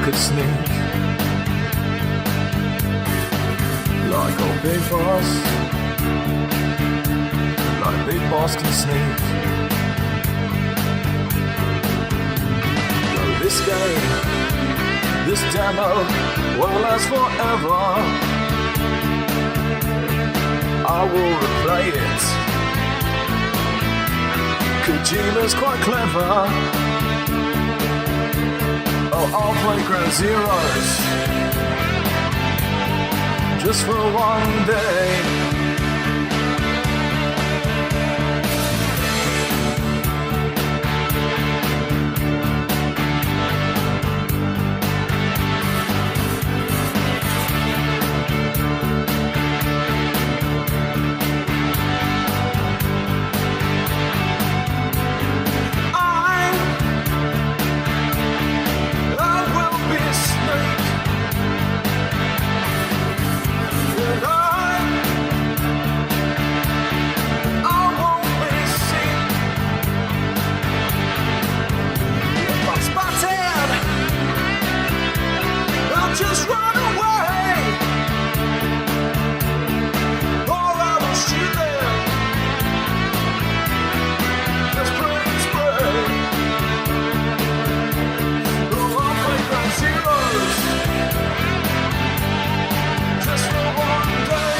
could sneak like old Big Boss, like Big Boss can sneak. Though this game, this demo won't last forever, I will replay it. Kojima's quite clever. Oh, I'll play Ground Zeroes just for one day. Just run away, or I will shoot them. Just brain spray. Oh, I'll play Ground Zeroes just for one day.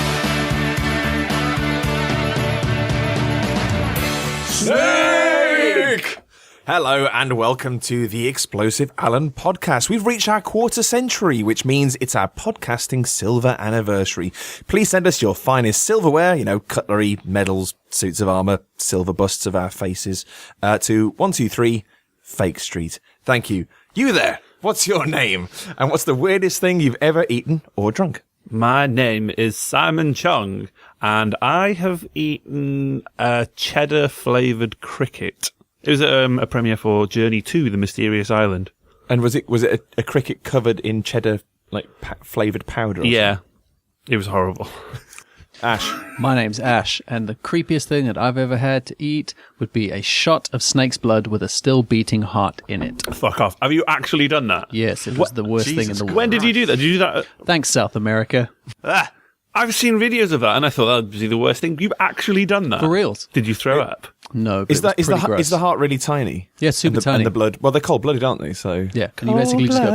Snake! Hello and welcome to the Explosive Alan podcast. We've reached our quarter century, which means it's our podcasting silver anniversary. Please send us your finest silverware, cutlery, medals, suits of armour, silver busts of our faces, to 123 Fake Street. Thank you. You there, what's your name? And what's the weirdest thing you've ever eaten or drunk? My name is Simon Chung, and I have eaten a cheddar-flavoured cricket. It was a premiere for Journey to the Mysterious Island. And was it a cricket covered in cheddar, flavoured powder? Or yeah, it was horrible. Ash. My name's Ash, and the creepiest thing that I've ever had to eat would be a shot of snake's blood with a still beating heart in it. Fuck off. Have you actually done that? Yes, it was the worst thing in the world. When did you do that? Did you do that? Thanks, South America. I've seen videos of that, and I thought that would be the worst thing. You've actually done that? For reals. Did you throw up? No, but Is the heart really tiny? Yeah, super tiny. And the blood, well, they're cold-blooded, aren't they? So yeah, can you basically just go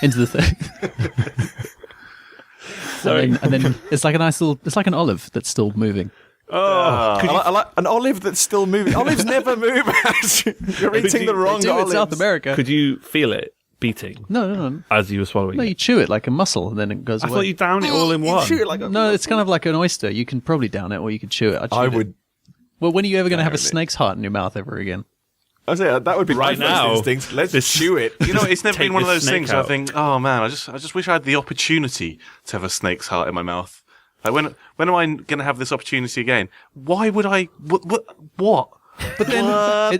into the thing? and then it's like a nice little, it's like an olive that's still moving. Oh, I like an olive that's still moving. Olives never move. You're eating the wrong They do in olives. South America. could you feel it beating? No. As you were swallowing No, it? you chew it like a mussel, and then it goes I away. thought you down it all in one. Chew it like a No, it's kind of like an oyster. You can probably down it, or you could chew it. I would. Well, when are you ever going to have a Down it. snake's heart in your mouth ever again? I say that would be Right my now. first instinct. Let's chew it. You know, it's never Take been one of this those things snake where I out. think, oh man, I just wish I had the opportunity to have a snake's heart in my mouth. Like when am I going to have this opportunity again? Why would I? What? But then,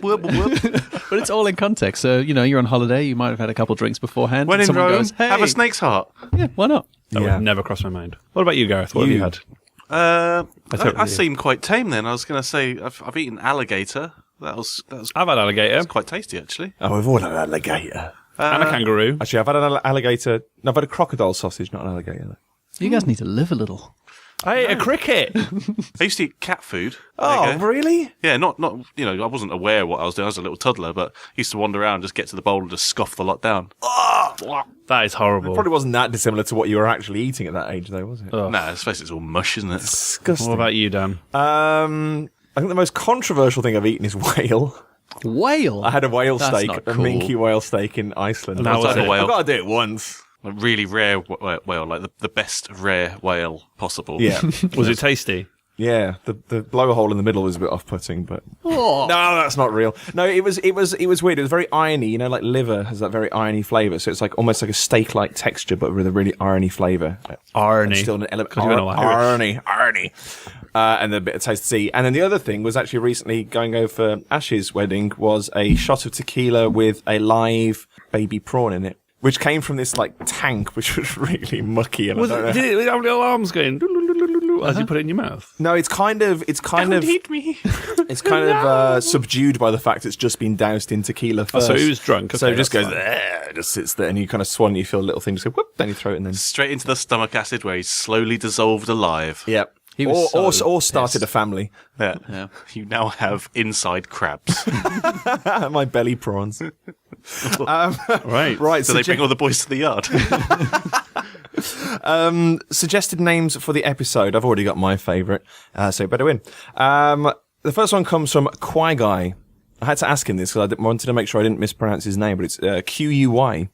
but it's all in context. So you're on holiday. You might have had a couple drinks beforehand. When and in someone Rome, goes, "Hey, have a snake's heart. Yeah, why not?" That would never cross my mind. What about you, Gareth? What have you had? I seem quite tame then. I was going to say I've eaten alligator. That was I've had alligator quite tasty actually. Oh, we've all had an alligator. and a kangaroo. Actually, I've had an alligator. No, I've had a crocodile sausage, not an alligator. You guys need to live a little. I ate a cricket. I used to eat cat food. There you Oh, go. really? Yeah, not I wasn't aware what I was doing. I was a little toddler, but I used to wander around, just get to the bowl and just scoff the lot down. That is horrible. Probably wasn't that dissimilar to what you were actually eating at that age, though, was it? Oh. Nah, I suppose it's all mush, isn't it? Disgusting. What about you, Dan? I think the most controversial thing I've eaten is whale. Whale. I had a whale That's steak, not a cool. minky whale steak in Iceland. And how was type of it? whale? I've got to do it once. A really rare whale, like the best rare whale possible. Yeah, Was it tasty? yeah. The blowhole in the middle was a bit off-putting, but Oh. no, that's not real. No, it was weird. It was very irony. Like liver has that very irony flavour, so it's like almost like a steak-like texture, but with a really irony flavour. Irony. Still an element. 'Cause you're an Irish. Irony. And then a bit of taste to see. And then the other thing was actually recently going over for Ash's wedding was a shot of tequila with a live baby prawn in it. which came from this like tank, which was really mucky. And Was I don't know. did it have little arms going as you put it in your mouth? No, it's kind of Eat me. it's kind of subdued by the fact it's just been doused in tequila first. So he was drunk. So Okay, it just that's goes fine. there, just sits there, and you kind of swallow, and you feel a little thing just go whoop, then you throw it, and then Straight into the stomach acid where he's slowly dissolved alive. yep. He was Or started a family. Yeah. You now have inside crabs. My belly prawns. Right. Right. So they bring all the boys to the yard. Suggested names for the episode. I've already got my favourite, so you better win. The first one comes from Quai Guy. I had to ask him this because I wanted to make sure I didn't mispronounce his name, but it's Q-U-Y.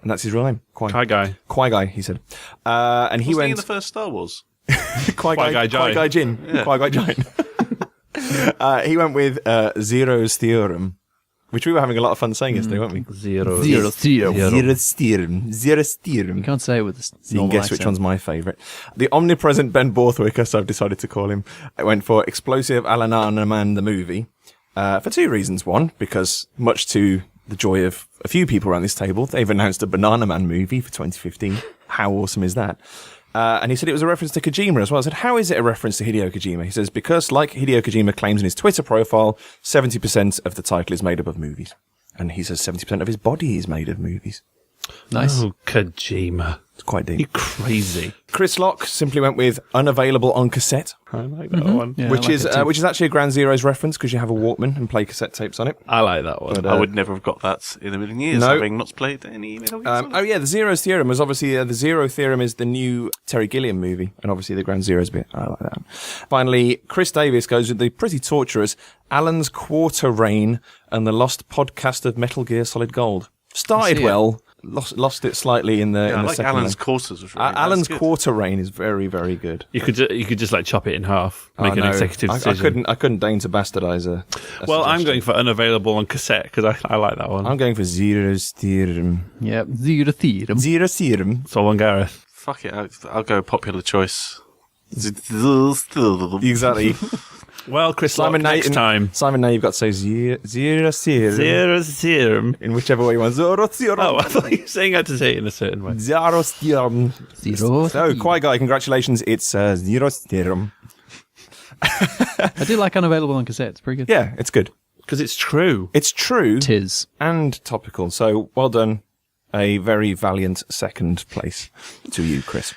And that's his real name. Hi, guy. Quai Guy, he said. And he Wasn't he went... in the first Star Wars? Quai Guy Jai. Quai Guy Jin. Quai Guy Jin. He went with Zero's Theorem, which we were having a lot of fun saying yesterday, weren't we? Zero. Zero's Theorem. Zero's Theorem. You can't say it with this. So you can guess which one's my favourite. The omnipresent Ben Borthwick, as I've decided to call him, went for Explosive Alanana Man the movie, for two reasons. One, because much to the joy of a few people around this table, they've announced a Banana Man movie for 2015. How awesome is that? And he said it was a reference to Kojima as well. I said, how is it a reference to Hideo Kojima? He says, because like Hideo Kojima claims in his Twitter profile, 70% of the title is made up of movies. And he says 70% of his body is made of movies. Nice. Oh, Kojima. It's quite deep. You crazy. Chris Locke simply went with unavailable on cassette, I like that one. Yeah, which I like is it too. which is actually a Ground Zeroes reference because you have a Walkman and play cassette tapes on it. I like that one. But, I would never have got that in a million years, No. having not played any Metal Gear Solid. Oh yeah, the Zero's Theorem was obviously the Zero Theorem is the new Terry Gilliam movie, and obviously the Ground Zeroes bit. I like that. Finally, Chris Davis goes with the pretty torturous Alan's Quarter Rain and the Lost Podcast of Metal Gear Solid Gold. Started see it. well, lost it slightly in the Yeah, in I the like second Alan's leg. quarters. Was really, Alan's that's good. Quarter Rain is very, very good. You could just like chop it in half, make Oh, an no. executive I decision. couldn't deign to bastardize a Well, I'm suggestion. going for unavailable on cassette because I like that one. I'm going for Zero's Theorem. Yep. Zero Theorem. Zero Theorem. So on Gareth. Fuck it, I'll go popular choice. Exactly. Well, Chris Locke, next time. Simon, now you've got to say Zero Theorem. Zero Theorem. In whichever way you want. Zero Theorem. Oh, I thought you were saying I had to say it in a certain way. Zero Theorem. Zero. So, Quai Guy, congratulations. It's Zero Theorem. I do like unavailable on cassette. It's pretty good. Yeah, it's good. Because it's true. It's true Tis. and topical. So, well done. A very valiant second place to you, Chris.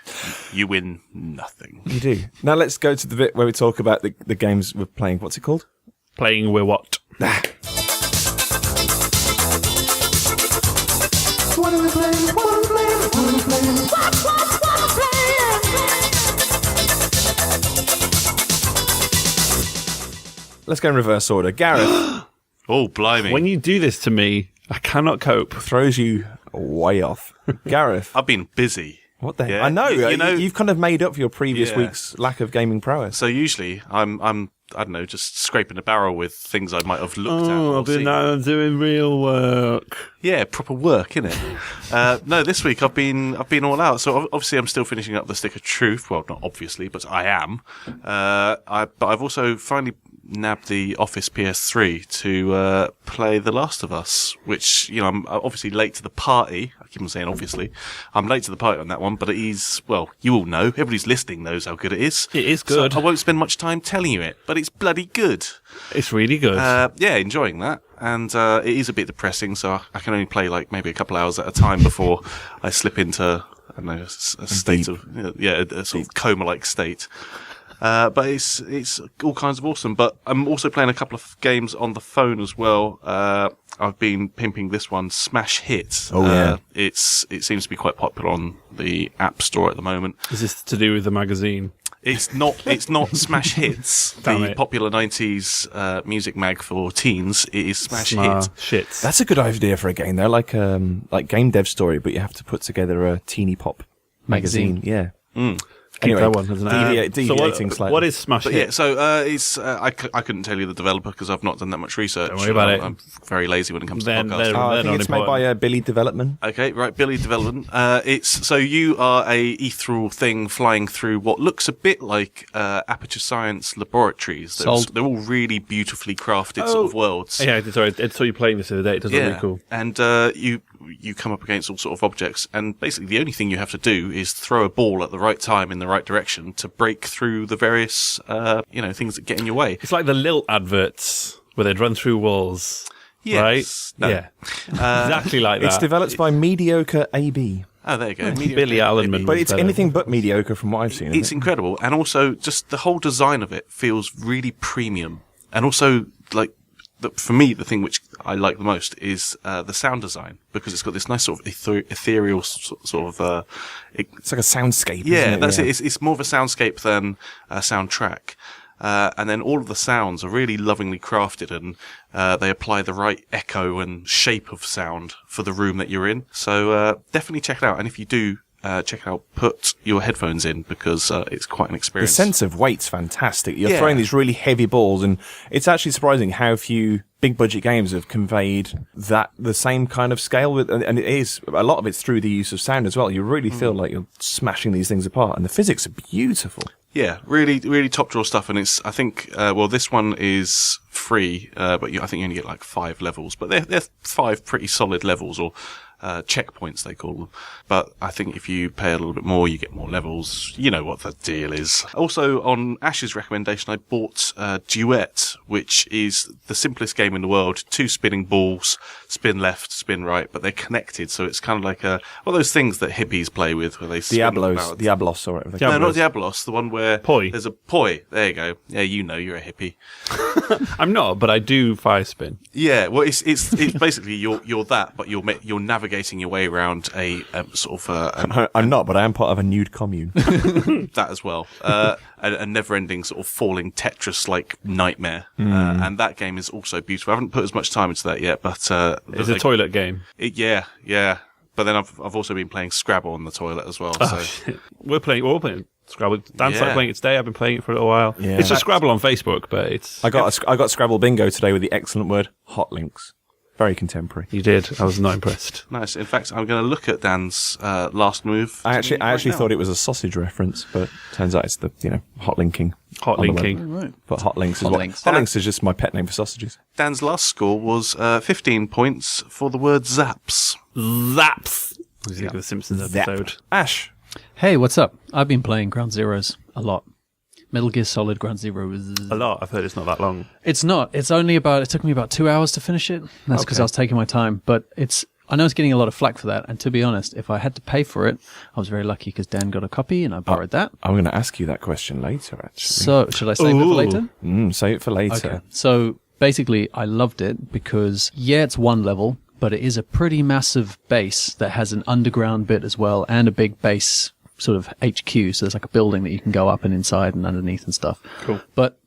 You win nothing. You do. Now let's go to the bit where we talk about the games we're playing. What's it called? Playing with what? Let's go in reverse order. Gareth Oh, blimey. When you do this to me, I cannot cope. throws you way off. Gareth, I've been busy. what the heck? Yeah, I know. you know- You've kind of made up for your previous Yeah. week's lack of gaming prowess. So usually I'm I don't know, just scraping the barrel with things I might have looked at. Oh, or I've been seen. doing real work. Yeah, proper work, innit? No, this week I've been all out. So obviously I'm still finishing up the Stick of Truth. Well, not obviously, but I am. But I've also finally nabbed the Office PS3 to play The Last of Us, which, you know, I'm obviously late to the party. I keep on saying obviously. I'm late to the party on that one, but it is, well, you all know. Everybody's listening knows how good it is. It is good. So I won't spend much time telling you it, but it's bloody good. It's really good. Yeah, enjoying that. And it is a bit depressing, so I can only play like maybe a couple hours at a time before I slip into, I don't know, a state of, a sort of coma-like state. But it's all kinds of awesome. But I'm also playing a couple of games on the phone as well. I've been pimping this one, Smash Hit. Oh, yeah. It seems to be quite popular on the App Store at the moment. Is this to do with the magazine? It's not Smash Hits, Damn the it. popular 90s music mag for teens. It is Smash Hit. Shit. That's a good idea for a game. They're like Game Dev Story, but you have to put together a teeny pop magazine. Yeah. Keep Anyway, that one as an deviating slightly. what is Smash But Hit? yeah, so it's I couldn't tell you the developer because I've not done that much research. Don't worry about it. I'm very lazy when it comes Then to podcasts. they're- I They're think not it's made by Billy Development. Okay, right, Billy Development. It's so you are a ethereal thing flying through what looks a bit like Aperture Science laboratories. Sold. They're all really beautifully crafted sort of worlds. Yeah, sorry, I saw you playing this the other day. It does look really cool. And you you come up against all sort of objects, and basically the only thing you have to do is throw a ball at the right time in the right direction to break through the various, things that get in your way. It's like the Lilt adverts where they'd run through walls. Yes. Right? No. Yeah. Exactly like that. It's developed by Mediocre AB. Oh, there you go. Billy Allenman. But it's anything but mediocre from what I've seen. It's incredible, and also just the whole design of it feels really premium, and also like. For me, the thing which I like the most is the sound design, because it's got this nice sort of ethereal sort of. It's like a soundscape. Yeah, isn't it? that's it. It's more of a soundscape than a soundtrack. And then all of the sounds are really lovingly crafted, and they apply the right echo and shape of sound for the room that you're in. So definitely check it out. And if you do check it out, put your headphones in, because it's quite an The experience. sense of weight's fantastic. You're throwing these really heavy balls, and it's actually surprising how few big budget games have conveyed the same kind of scale with, and it is a lot of it's through the use of sound as well. You really feel like you're smashing these things apart, and the physics are beautiful. Yeah, really, really top drawer stuff, and it's, I think, this one is free, but I think you only get like 5 levels, but they're 5 pretty solid levels, or checkpoints they call them. But I think if you pay a little bit more, you get more levels. You know what the deal is. Also, on Ash's recommendation, I bought Duet, which is the simplest game in the world. 2 spinning balls, spin left, spin right, but they're connected, so it's kind of like one of those things that hippies play with, where they spin about. Diablos, or whatever. No, not Diablos, the one where Poi. there's a poi. There you go. Yeah, you're a hippie. I'm not, but I do fire spin. Yeah, well, it's basically you're that, but you're navigating your way around a sort of I'm not, but I am part of a nude commune. that as well. A never-ending sort of falling Tetris-like nightmare, and that game is also beautiful. I haven't put as much time into that yet, but It's a toilet game. Yeah. But then I've also been playing Scrabble on the toilet as well. Oh, So shit. We're playing Scrabble. Dan started Yeah. playing it today. I've been playing it for a little while. Yeah. It's just Scrabble on Facebook, but it's... I got Scrabble bingo today with the excellent word hot links. Very contemporary. You did. I was not impressed. nice. In fact, I'm going to look at Dan's last move. I actually thought it was a sausage reference, but turns out it's the hot linking. Hot on the web. linking. Right. But hot links is Hot what links. hot links is just my pet name for sausages. Dan's last score was 15 points for the word zaps. Zaps! Was like the Simpsons Zap. episode. Ash. Hey, what's up? I've been playing Ground Zeroes a lot. Metal Gear Solid Ground Zeroes. A lot. I've heard it's not that long. It's not. It took me about 2 hours to finish it. That's because I was taking my time. But I know it's getting a lot of flack for that. And to be honest, if I had to pay for it, I was very lucky because Dan got a copy and I borrowed that. I'm going to ask you that question later, actually. So, should I save it for later? Save it for later. Okay. So, basically, I loved it because, it's one level, but it is a pretty massive base that has an underground bit as well and a big base sort of HQ. So there's like a building that you can go up and inside and underneath and stuff. Cool. But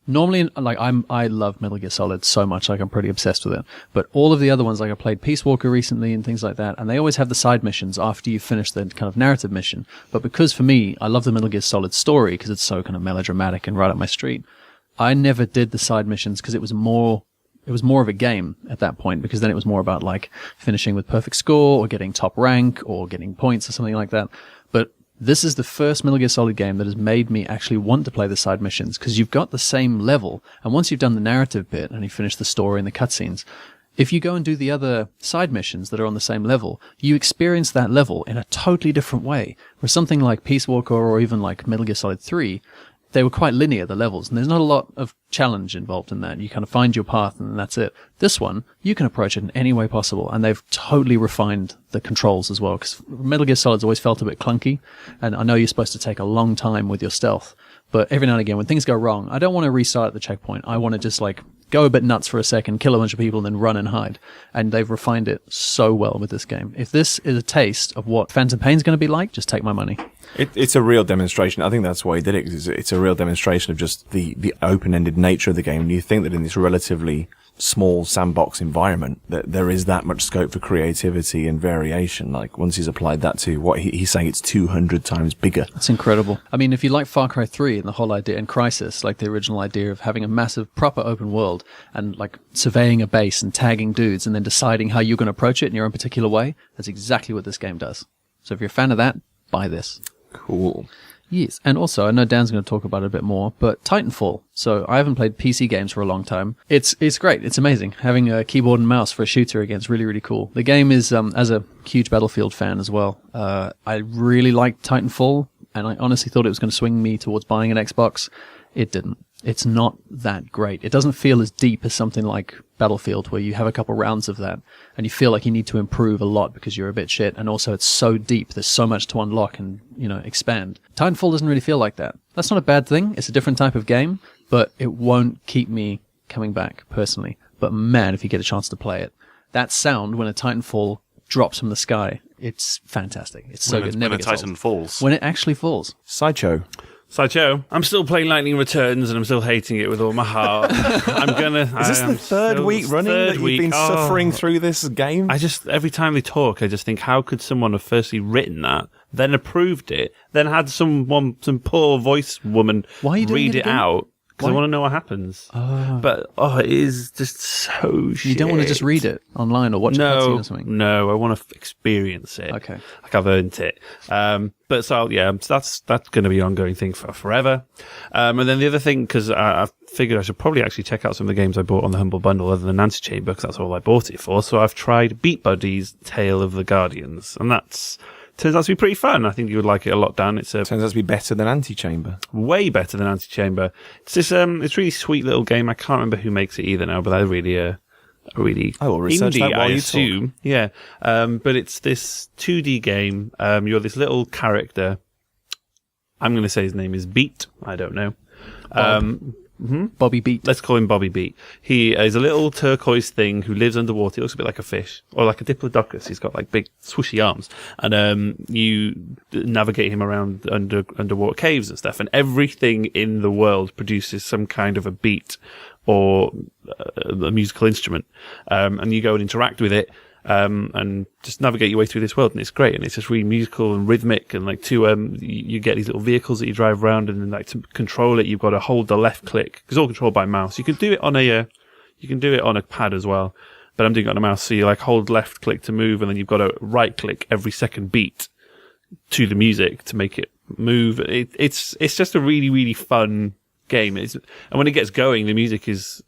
normally, like I love Metal Gear Solid so much, like I'm pretty obsessed with it. But all of the other ones, like I played Peace Walker recently and things like that, and they always have the side missions after you finish the kind of narrative mission. But because for me, I love the Metal Gear Solid story because it's so kind of melodramatic and right up my street, I never did the side missions because it was more of a game at that point, because then it was more about like finishing with perfect score or getting top rank or getting points or something like that. But this is the first Metal Gear Solid game that has made me actually want to play the side missions, because you've got the same level, and once you've done the narrative bit and you finish the story and the cutscenes, if you go and do the other side missions that are on the same level, you experience that level in a totally different way. Where something like Peace Walker or even like Metal Gear Solid 3, they were quite linear, the levels, and there's not a lot of challenge involved in that. You kind of find your path and that's it. This one, you can approach it in any way possible, and they've totally refined the controls as well, because Metal Gear Solid's always felt a bit clunky, and I know you're supposed to take a long time with your stealth, but every now and again, when things go wrong, I don't want to restart at the checkpoint. I want to just like go a bit nuts for a second, kill a bunch of people, and then run and hide. And they've refined it so well with this game. If this is a taste of what Phantom Pain's going to be like, just take my money. It's a real demonstration. I think that's why he did it. 'Cause it's a real demonstration of just the open-ended nature of the game. And you think that in this relatively small sandbox environment, that there is that much scope for creativity and variation. Like once he's applied that to what he's saying, it's 200 times bigger. That's incredible. I mean, if you like Far Cry 3 and the whole idea, and Crysis, like the original idea of having a massive, proper open world and like surveying a base and tagging dudes and then deciding how you're going to approach it in your own particular way, that's exactly what this game does. So if you're a fan of that, buy this. Cool. Yes, and also, I know Dan's going to talk about it a bit more, but Titanfall. So I haven't played PC games for a long time. It's great. It's amazing. Having a keyboard and mouse for a shooter again is really, really cool. The game is, as a huge Battlefield fan as well, I really liked Titanfall, and I honestly thought it was going to swing me towards buying an Xbox. It didn't. It's not that great. It doesn't feel as deep as something like Battlefield, where you have a couple rounds of that and you feel like you need to improve a lot because you're a bit shit. And also it's so deep. There's so much to unlock and, expand. Titanfall doesn't really feel like that. That's not a bad thing. It's a different type of game, but it won't keep me coming back personally. But man, if you get a chance to play it, that sound when a Titanfall drops from the sky, it's fantastic. It's so good. When a Titan falls. When it actually falls. Sideshow. Sideshow. I'm still playing Lightning Returns, and I'm still hating it with all my heart. Is this the third week running that you've been suffering through this game? Every time they talk, I just think, how could someone have firstly written that, then approved it, then had some poor voice woman read it out? Because I want to know what happens. But, it is just so shit. You don't want to just read it online or watch a cutscene or something? No, I want to experience it. Okay. Like I've earned it. That's going to be an ongoing thing for forever. And then the other thing, because I figured I should probably actually check out some of the games I bought on the Humble Bundle other than Nancy Chamber, because that's all I bought it for. So I've tried Beat Buddy's Tale of the Guardians, and turns out to be pretty fun. I think you would like it a lot, Dan. Turns out to be better than Antichamber. Way better than Antichamber. It's this it's really sweet little game. I can't remember who makes it either now, but they're really I will research indie, that while I you assume. talk. Yeah. But it's this 2D game. You're this little character. I'm going to say his name is Beat. I don't know. Bobby Beat. Let's call him Bobby Beat. He is a little turquoise thing who lives underwater. He looks a bit like a fish, or like a diplodocus. He's got like big swooshy arms, and you navigate him around underwater caves and stuff. And everything in the world produces some kind of a beat or a musical instrument, and you go and interact with it. And just navigate your way through this world, and it's great, and it's just really musical and rhythmic, and you get these little vehicles that you drive around, and then like to control it, you've got to hold the left click, because it's all controlled by mouse. You can do it on a pad as well, but I'm doing it on a mouse, so you like hold left click to move, and then you've got to right click every second beat to the music to make it move. It's just a really, really fun game. And when it gets going, the music is,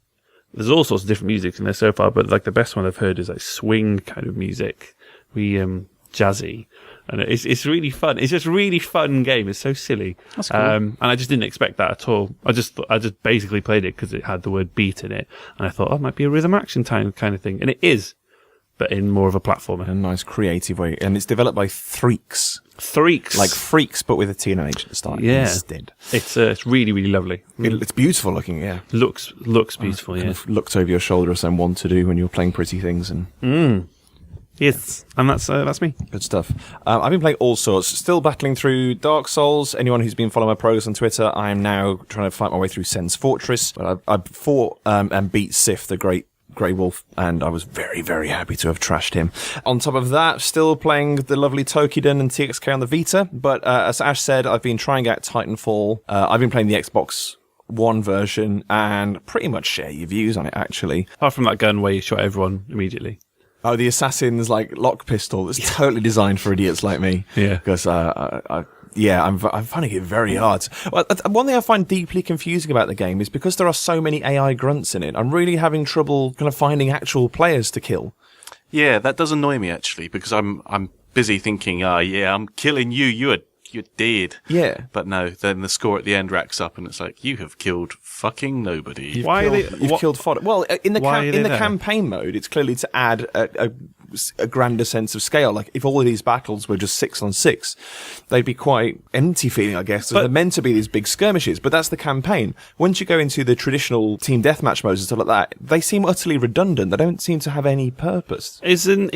there's all sorts of different music in there so far, but like the best one I've heard is like swing kind of music, really jazzy, and it's really fun. It's just a really fun game. It's so silly. That's cool. And I just didn't expect that at all. I just basically played it because it had the word beat in it, and I thought, it might be a rhythm action time kind of thing, and it is, but in more of a platformer. A nice creative way, and it's developed by Threaks. Like Freaks, but with a T and an H at the start instead. It's really, really lovely. It's beautiful looking, yeah. Looks beautiful, Kind of looked over your shoulder as I'm wont to do when you're playing pretty things. And Yes, and that's me. Good stuff. I've been playing all sorts. Still battling through Dark Souls. Anyone who's been following my progress on Twitter, I am now trying to fight my way through Sen's Fortress. But I fought and beat Sif, the Great Grey Wolf, and I was very, very happy to have trashed him. On top of that, still playing the lovely Tokiden and TXK on the Vita, but as Ash said, I've been trying out Titanfall. I've been playing the Xbox One version, and pretty much share your views on it, actually. Apart from that gun where you shot everyone immediately. Oh, the Assassin's, lock pistol that's totally designed for idiots like me. Yeah. Because, I'm finding it very hard. Well, one thing I find deeply confusing about the game is because there are so many AI grunts in it, I'm really having trouble kind of finding actual players to kill. Yeah, that does annoy me actually, because I'm busy thinking, I'm killing you, you're dead. Yeah. But no, then the score at the end racks up and it's like, you have killed fucking nobody. You've killed fodder. Well, in the campaign mode, it's clearly to add a grander sense of scale. Like, if all of these battles were just 6-on-6, they'd be quite empty feeling, I guess. They're meant to be these big skirmishes, but that's the campaign. Once you go into the traditional team deathmatch modes and stuff like that, they seem utterly redundant. They don't seem to have any purpose. Isn't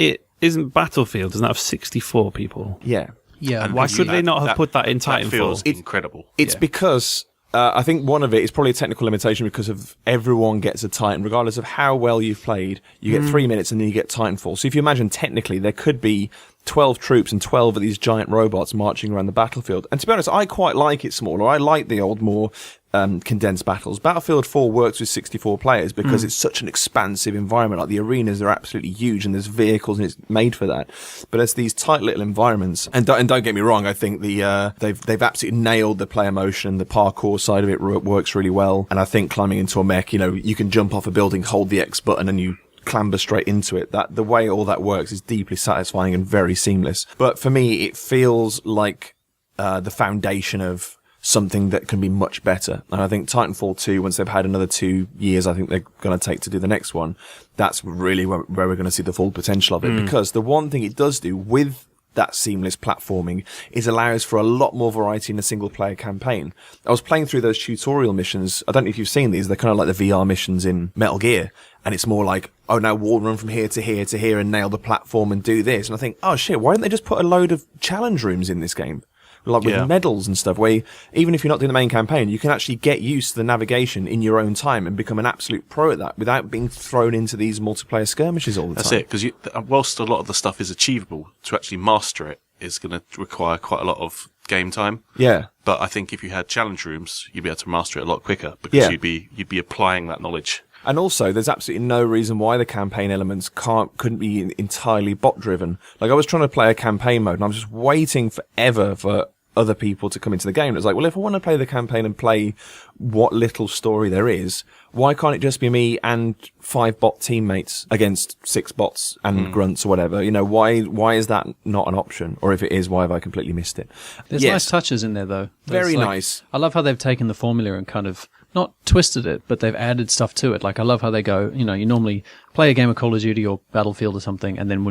Battlefield, doesn't that have 64 people? Yeah. Yeah. And why should they not have put that in Titanfall? That feels incredible. It's because I think one of it is probably a technical limitation because of everyone gets a Titan, regardless of how well you've played. You get 3 minutes and then you get Titanfall. So if you imagine technically there could be 12 troops and 12 of these giant robots marching around the battlefield. And to be honest, I quite like it smaller. I like the old, more condensed battles. Battlefield 4 works with 64 players because it's such an expansive environment. Like, the arenas are absolutely huge and there's vehicles and it's made for that. But it's these tight little environments. And don't get me wrong, I think they've absolutely nailed the player motion. The parkour side of it works really well. And I think climbing into a mech, you can jump off a building, hold the X button, and you clamber straight into it. That the way all that works is deeply satisfying and very seamless. But for me, it feels like the foundation of something that can be much better. And I think Titanfall 2, once they've had another 2 years, I think they're going to take to do the next one. That's really where we're going to see the full potential of it. Because the one thing it does do with that seamless platforming is allows for a lot more variety in a single player campaign. I was playing through those tutorial missions. I don't know if you've seen these. They're kind of like the VR missions in Metal Gear. And it's more like, oh, now wall run from here to here to here and nail the platform and do this. And I think, oh shit, why don't they just put a load of challenge rooms in this game? Like with medals and stuff, where even if you're not doing the main campaign, you can actually get used to the navigation in your own time and become an absolute pro at that without being thrown into these multiplayer skirmishes all the time. That's it, because whilst a lot of the stuff is achievable, to actually master it is going to require quite a lot of game time. Yeah. But I think if you had challenge rooms, you'd be able to master it a lot quicker because you'd be applying that knowledge. And also, there's absolutely no reason why the campaign elements couldn't be entirely bot driven. Like, I was trying to play a campaign mode and I was just waiting forever for other people to come into the game. It was like, well, if I want to play the campaign and play what little story there is, why can't it just be me and 5 bot teammates against 6 bots and grunts or whatever? Why is that not an option? Or if it is, why have I completely missed it? There's nice touches in there, though. Very nice. I love how they've taken the formula and kind of not twisted it, but they've added stuff to it. Like, I love how they go, you normally play a game of Call of Duty or Battlefield or something, and then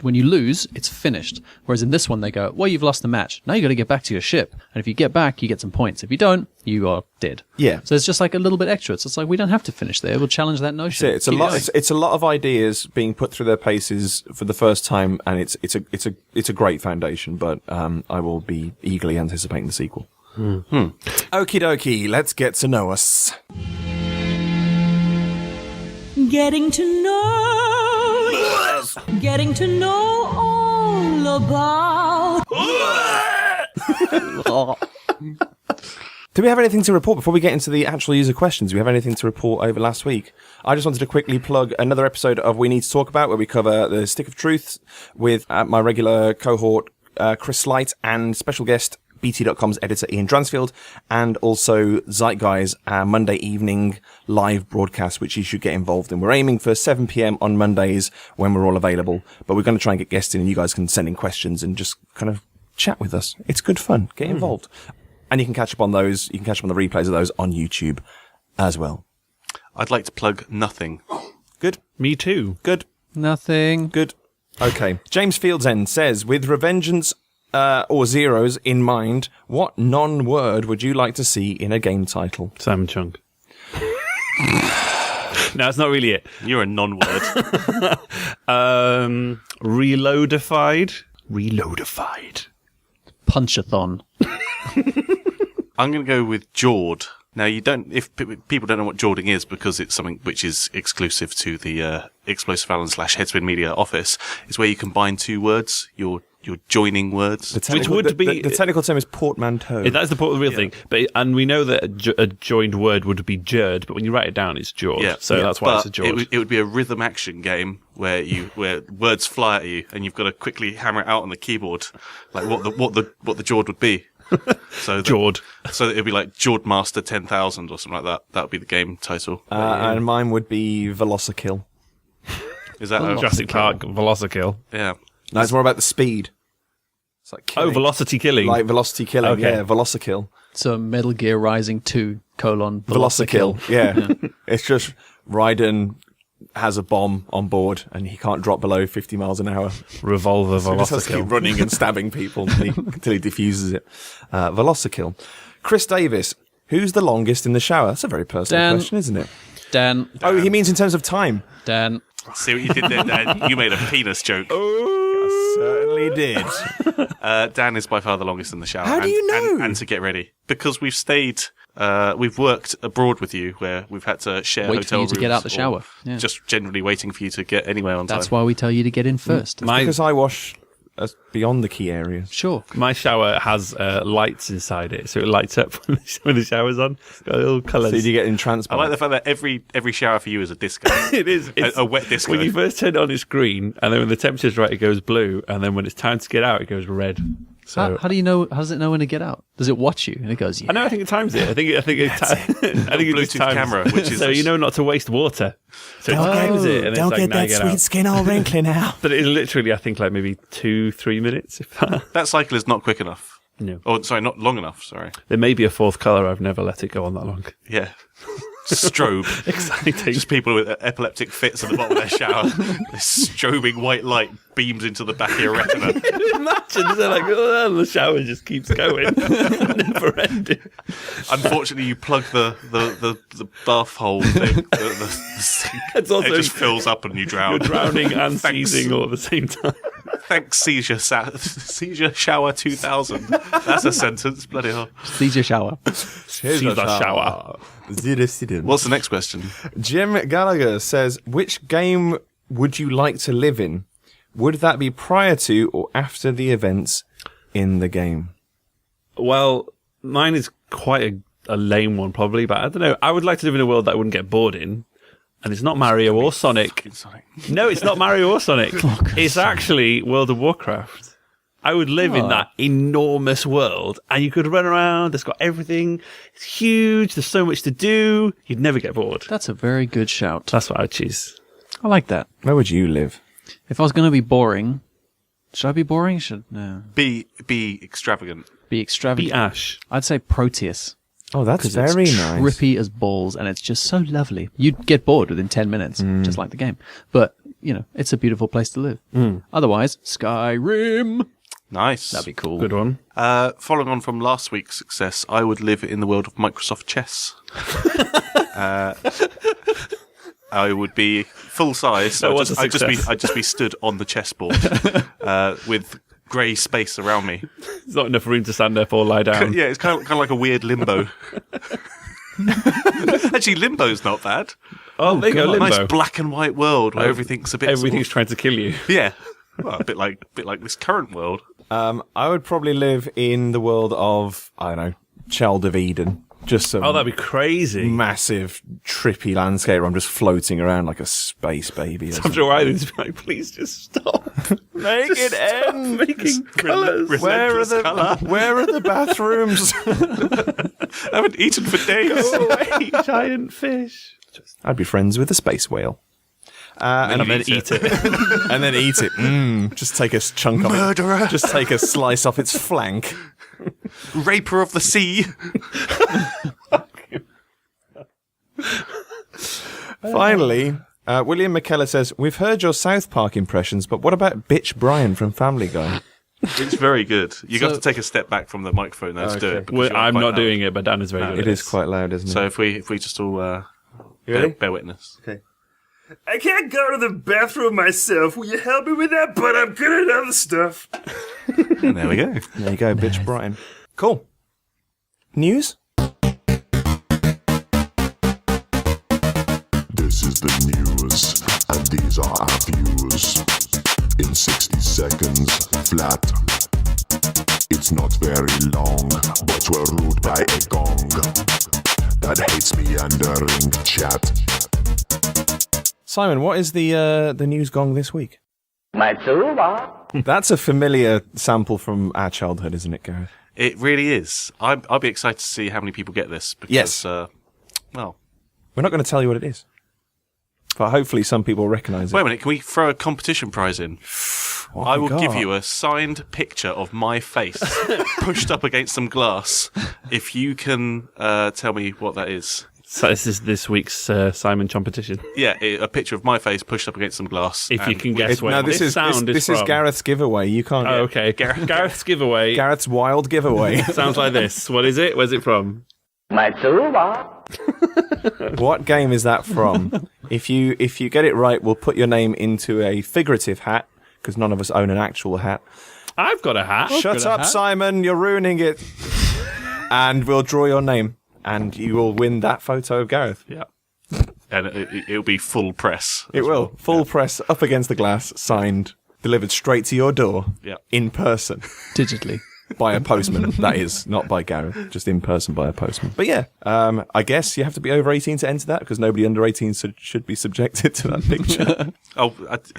when you lose, it's finished. Whereas in this one, they go, well, you've lost the match. Now you got to get back to your ship. And if you get back, you get some points. If you don't, you are dead. Yeah. So it's just like a little bit extra. It's like, we don't have to finish there. We'll challenge that notion. It's a lot of ideas being put through their paces for the first time, and it's a great foundation. But I will be eagerly anticipating the sequel. Okie dokie, let's get to know us. Getting to know us. Getting to know all about. Do we have anything to report before we get into the actual user questions? Do we have anything to report over last week? I just wanted to quickly plug another episode of We Need to Talk About, where we cover the Stick of Truth with my regular cohort, Chris Slight, and special guest BT.com's editor Ian Dransfield, and also Zeitgeist, our Monday evening live broadcast, which you should get involved in. We're aiming for 7 p.m. on Mondays when we're all available, but we're going to try and get guests in, and you guys can send in questions and just kind of chat with us. It's good fun. Get involved. And you can catch up on those. You can catch up on the replays of those on YouTube as well. I'd like to plug nothing. Good. Me too. Good. Nothing. Good. Okay. James Fieldsend says, with Revengeance or Zeros in mind, what non-word would you like to see in a game title? Simon Chunk. No, it's not really it. You're a non-word. Reloadified. Reloadified. Punchathon. I'm going to go with Jord. Now, if people don't know what Jording is, because it's something which is exclusive to the Explosive Alan / Headspin Media office, is where you combine 2 words. You're joining words. Which would be... The technical term is portmanteau. That's the real thing. And we know that a joined word would be jerd, but when you write it down, it's jord. Yeah. So that's why it's a jord. It would be a rhythm action game where words fly at you and you've got to quickly hammer it out on the keyboard, like what the jord would be. Jord. So it'd be like Jord Master 10,000 or something like that. That would be the game title. And mine would be Velocikill. Is that Jurassic Park Velocikill? Yeah. No, it's more about the speed. It's like killing. Velocity killing. Like velocity killing, Okay. yeah, Velocikill. So Metal Gear Rising 2, Velocikill, yeah. It's just Raiden has a bomb on board and he can't drop below 50 miles an hour. Revolver So he just has to keep Velocikill. running and stabbing people until he diffuses it. Velocikill. Chris Davis, who's the longest in the shower? That's a very personal question, isn't it? Dan. Oh, he means in terms of time. Dan. See what you did there, Dan? You made a penis joke. I certainly did. Dan is by far the longest in the shower. How do you know? And to get ready. Because we've stayed... we've worked abroad with you, where we've had to share Wait hotel for you to get rooms out the or shower. Yeah. Just generally waiting for you to get anywhere on time. That's why we tell you to get in first. Because I wash beyond the key areas. Sure. My shower has lights inside it, so it lights up when the shower's on. It's got little colours. So you get in transport. I like the fact that every shower for you is a disco. It is. A wet disco. When you first turn it on, it's green, and then when the temperature's right, it goes blue, and then when it's time to get out, it goes red. So How do you know? How does it know when to get out? Does it watch you? And it goes, yeah. I know. I think it times it. I think it Bluetooth just times. camera, which is so you know not to waste water. So it times it, and Don't it's like, get now that get sweet out. skin all wrinkly now. But it is literally, I think, like maybe 2-3 minutes. If that. that cycle is not quick enough. No. Oh, sorry, not long enough. Sorry. There may be a fourth colour. I've never let it go on that long. Yeah. Strobe. Exciting. Just people with epileptic fits at the bottom of their shower. This strobing white light beams into the back of your retina. Imagine they're like, oh, the shower just keeps going, never ending. Unfortunately, you plug the bath hole thing. The sink. It's also- it just fills up and you drown. You're drowning and Thanks. seizing all at the same time. Thanks, Seizure Shower 2000. That's a sentence. Bloody hell. Seizure shower. Caesar shower. What's the next question? Jim Gallagher says, which game would you like to live in? Would that be prior to or after the events in the game? Well, mine is quite a lame one, probably, but I don't know. I would like to live in a world that I wouldn't get bored in. And it's not Mario or Sonic. No, it's not Mario or Sonic. It's actually World of Warcraft. I would live in that enormous world, and you could run around. It's got everything. It's huge. There's so much to do. You'd never get bored. That's a very good shout. That's what I'd choose. I like that. Where would you live? If I was going to be boring, should I be boring? No. Be extravagant. Be extravagant. Be Ash. I'd say Proteus. Oh, that's 'Cause very it's nice. trippy as balls, and it's just so lovely. You'd get bored within 10 minutes, just like the game. But, it's a beautiful place to live. Otherwise, Skyrim. Nice. That'd be cool. Good one. Following on from last week's success, I would live in the world of Microsoft Chess. I would be full size. So I'd just be stood on the chessboard with grey space around me. There's not enough room to stand up or lie down. Yeah, it's kind of like a weird limbo. Actually, limbo's not bad. Oh, there you go, A Limbo. nice black and white world where everything's a bit. Everything's trying to kill you. Yeah. Well, a bit like this current world. I would probably live in the world of, I don't know, Child of Eden. Just some Oh, that'd be crazy. massive, trippy landscape where I'm just floating around like a space baby. or After a while, they'd be like, please just stop. Make it end. Making colours. Where are colour. Where are the bathrooms? I haven't eaten for days. Go away, giant fish. I'd be friends with a space whale. And then eat it. And then eat it. Just take a chunk of Murderer. it. Just take a slice off its flank. Raper of the sea. Finally, William McKellar says, we've heard your South Park impressions, but what about Bitch Brian from Family Guy? It's very good. You got to take a step back from the microphone now to do it. because you are I'm quite not loud. doing it, but Dan is very good. It is quite loud, isn't it? So if we just all Ready? bear witness. Okay. I can't go to the bathroom myself. Will you help me with that? But I'm good at other stuff. And there we go. There you go, Bitch Brian. Cool. News? This is the news, and these are our views. In 60 seconds, flat. It's not very long, but we're ruled by a gong that hates meandering chat. Simon, what is the news gong this week? Matsuba. That's a familiar sample from our childhood, isn't it, Gareth? It really is. I'll be excited to see how many people get this. Because, Yes. well, We're not going to tell you what it is. But hopefully some people recognise it. wait a minute. Can we throw a competition prize in? What I have we will give got? you a signed picture of my face pushed up against some glass if you can tell me what that is. So this is this week's Simon competition. Yeah, a picture of my face pushed up against some glass. If you and can we- guess where No, this sound is from. Gareth's giveaway. You can't. Oh, okay. Gareth's giveaway Gareth's wild giveaway. sounds like this. What is it? Where's it from? Matsuba. What game is that from? If you get it right, we'll put your name into a figurative hat because none of us own an actual hat. I've got a hat. Shut up, Simon! You're ruining it. And we'll draw your name, and you will win that photo of Gareth. Yeah. and it'll be full press. It will full press up against the glass, signed delivered straight to your door Yeah. in person. Digitally. By a postman, that is, not by Gareth, just in person by a postman. But yeah, I guess you have to be over 18 to enter that, because nobody under 18 should be subjected to that picture.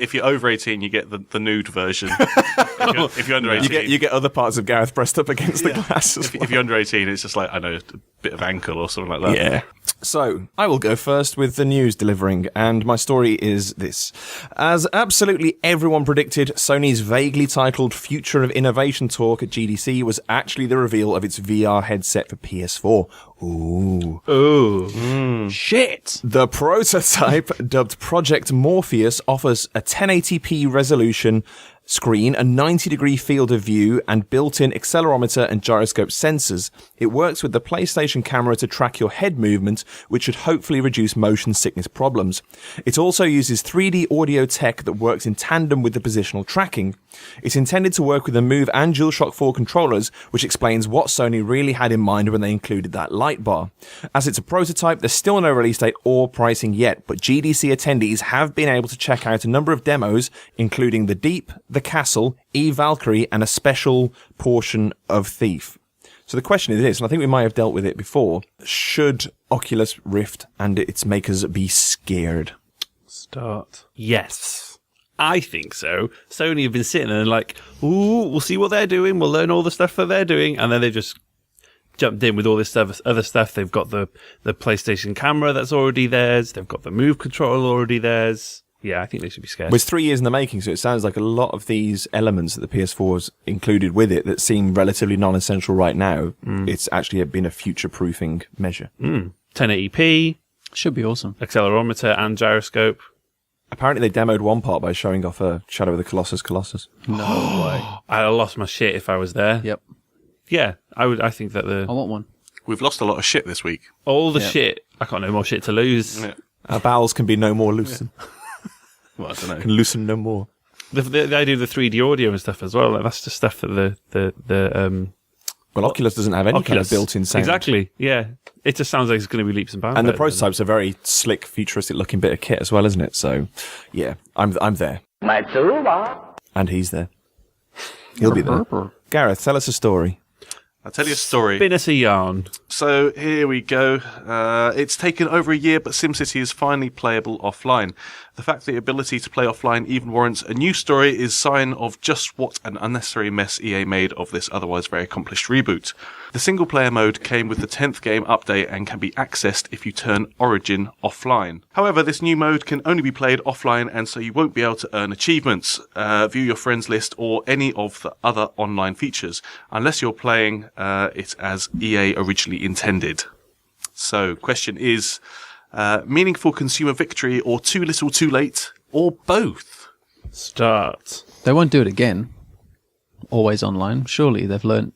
If you're over 18, you get the nude version. If you're under 18, you get other parts of Gareth pressed up against the glass as well. if you're under 18, it's just like, I know, a bit of ankle or something like that. Yeah. So, I will go first with the news delivering, and my story is this. As absolutely everyone predicted, Sony's vaguely titled Future of Innovation talk at GDC was actually the reveal of its VR headset for PS4. Ooh. Shit! The prototype, dubbed Project Morpheus, offers a 1080p resolution screen, a 90-degree field of view, and built-in accelerometer and gyroscope sensors. It works with the PlayStation camera to track your head movement, which should hopefully reduce motion sickness problems. It also uses 3D audio tech that works in tandem with the positional tracking. It's intended to work with the Move and DualShock 4 controllers, which explains what Sony really had in mind when they included that light bar. As it's a prototype, there's still no release date or pricing yet, but GDC attendees have been able to check out a number of demos, including the Deep, the Castle, Valkyrie, and a special portion of Thief. So the question is this, and I think we might have dealt with it before: should Oculus Rift and its makers be scared? Start. Yes. I think so. Sony have been sitting there and like, ooh, we'll see what they're doing, we'll learn all the stuff that they're doing, and then they've just jumped in with all this other stuff. They've got the PlayStation camera that's already theirs, they've got the Move controller already theirs. Yeah, I think they should be scared. It was 3 years in the making, so it sounds like a lot of these elements that the PS4's included with it that seem relatively non-essential right now, it's actually been a future-proofing measure. 1080p. Should be awesome. Accelerometer and gyroscope. Apparently they demoed one part by showing off a Shadow of the Colossus. No way. I'd have lost my shit if I was there. Yep. Yeah, I think that I want one. We've lost a lot of shit this week. all the shit, I got no more shit to lose. Yeah. Our bowels can be no more loosened. Well, I don't know. Can loosen no more. The idea of the 3D audio and stuff as well. Like, that's just stuff that Well, Oculus doesn't have any kind of Oculus. built-in sound. Exactly. Yeah. It just sounds like it's going to be leaps and bounds. And the better prototype's a very slick, futuristic-looking bit of kit as well, isn't it? So, yeah, I'm there. And he's there. He'll be there. Gareth, tell us a story. I'll tell you a story. Spin us a yarn. So here we go. It's taken over a year, but SimCity is finally playable offline. The fact that the ability to play offline even warrants a new story is sign of just what an unnecessary mess EA made of this otherwise very accomplished reboot. The single-player mode came with the 10th game update and can be accessed if you turn Origin offline. However, this new mode can only be played offline, and so you won't be able to earn achievements, view your friends list, or any of the other online features, unless you're playing it as EA originally intended. So, question is, meaningful consumer victory, or too little too late, or both? Start. They won't do it again. Always online. Surely they've learnt.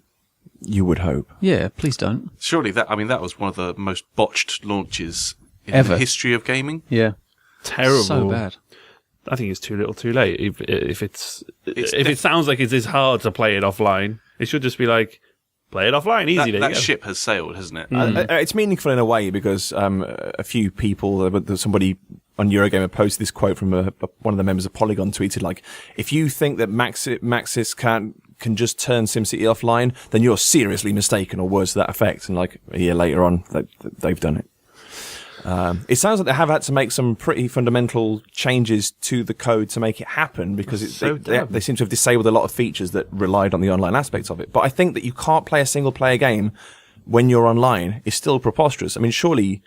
You would hope. Yeah, please don't. Surely that was one of the most botched launches in Ever. the history of gaming. Yeah. Terrible. So bad. I think it's too little too late. If it sounds like it is hard to play it offline, it should just be like, play it offline, easy. That ship has sailed, hasn't it? It's meaningful in a way because a few people, somebody on Eurogamer posted this quote from one of the members of Polygon, tweeted like, if you think that Maxis can just turn SimCity offline, then you're seriously mistaken, or words to that effect. And like a year later on, they've done it. It sounds like they have had to make some pretty fundamental changes to the code to make it happen, because they seem to have disabled a lot of features that relied on the online aspects of it. But I think that you can't play a single-player game when you're online is still preposterous. I mean, surely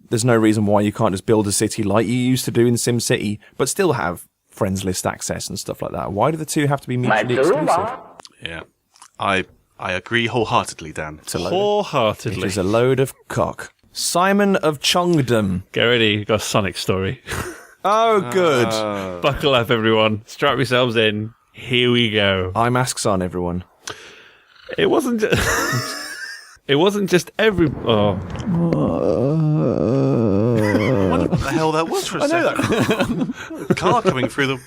there's no reason why you can't just build a city like you used to do in SimCity, but still have friends list access and stuff like that. Why do the two have to be mutually exclusive? Yeah. I agree wholeheartedly, Dan. Wholeheartedly. It is a load of cock. Simon of Chongdom. Get ready, we've got a Sonic story. Oh, good. Buckle up, everyone. Strap yourselves in. Here we go. Eye masks on, everyone. It wasn't just every... Oh. What the hell that was for a second? Car coming through the...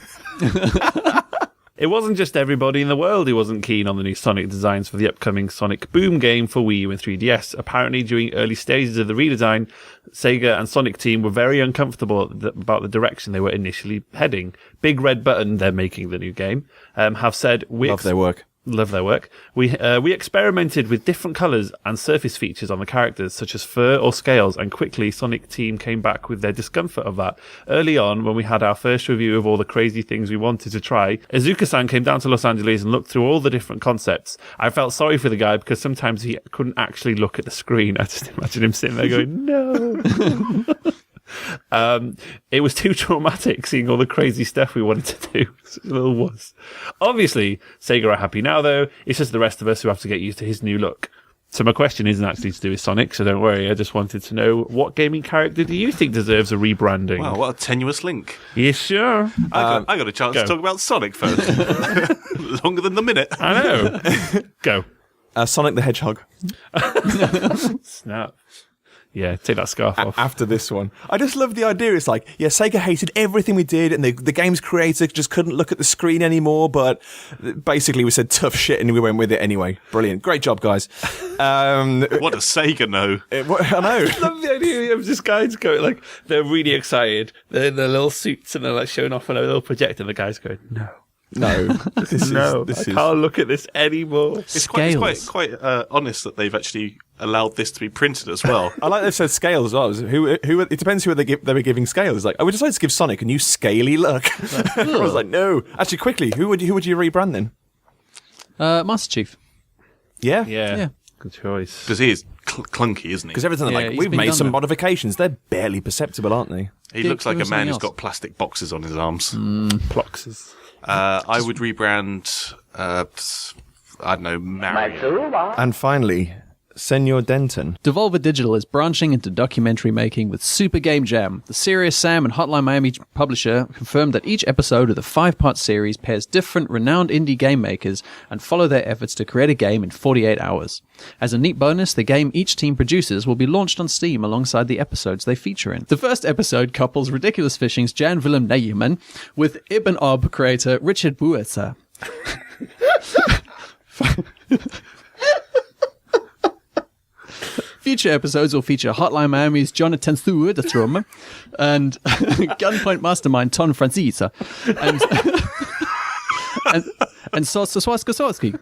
It wasn't just everybody in the world who wasn't keen on the new Sonic designs for the upcoming Sonic Boom game for Wii U and 3DS. Apparently, during early stages of the redesign, Sega and Sonic team were very uncomfortable about the direction they were initially heading. Big Red Button, they're making the new game, have said... Love their work. Love their work. We experimented with different colours and surface features on the characters, such as fur or scales, and quickly Sonic team came back with their discomfort of that. Early on, when we had our first review of all the crazy things we wanted to try, Izuka-san came down to Los Angeles and looked through all the different concepts. I felt sorry for the guy because sometimes he couldn't actually look at the screen. I just imagine him sitting there going, no. It was too traumatic seeing all the crazy stuff we wanted to do. Such a little wuss. Obviously, Sega are happy now, though. It's just the rest of us who have to get used to his new look. So my question isn't actually to do with Sonic, so don't worry. I just wanted to know, what gaming character do you think deserves a rebranding? Wow, what a tenuous link. Yeah, sure. I got a chance to talk about Sonic first. Longer than the minute. I know. Go. Sonic the Hedgehog. Snap. Yeah, take that scarf off. After this one. I just love the idea. It's like, yeah, Sega hated everything we did, and the game's creator just couldn't look at the screen anymore, but basically we said tough shit and we went with it anyway. Brilliant. Great job, guys. What does Sega know? I know. I love the idea of just guys going, like, they're really excited. They're in their little suits and they're like showing off on a little projector, and the guys going, no. No, I can't look at this anymore. It's quite honest that they've actually allowed this to be printed as well. I like they said scale as well. It depends who they were giving scale. It's like, we decided to give Sonic a new scaly look. I was like, no. Actually, quickly, who would you rebrand then? Master Chief. Yeah? Yeah. Good choice. Because he is clunky, isn't he? Because everything, Yeah, like, he's we've been made done some that. modifications. They're barely perceptible, aren't they? He looks like a give us man something who's else. got plastic boxes on his arms. Ploxes. I would rebrand, I don't know, Mario. Matsuba. And finally, Senor Denton. Devolver Digital is branching into documentary making with Super Game Jam. The Serious Sam and Hotline Miami publisher confirmed that each episode of the 5-part series pairs different renowned indie game makers and follow their efforts to create a game in 48 hours. As a neat bonus, the game each team produces will be launched on Steam alongside the episodes they feature in. The first episode couples Ridiculous Fishing's Jan Willem Nijman with Ibn Ob creator Richard Buerta. Future episodes will feature Hotline Miami's Jonathan Theorem and Gunpoint Mastermind Ton Francisa and Swarovski.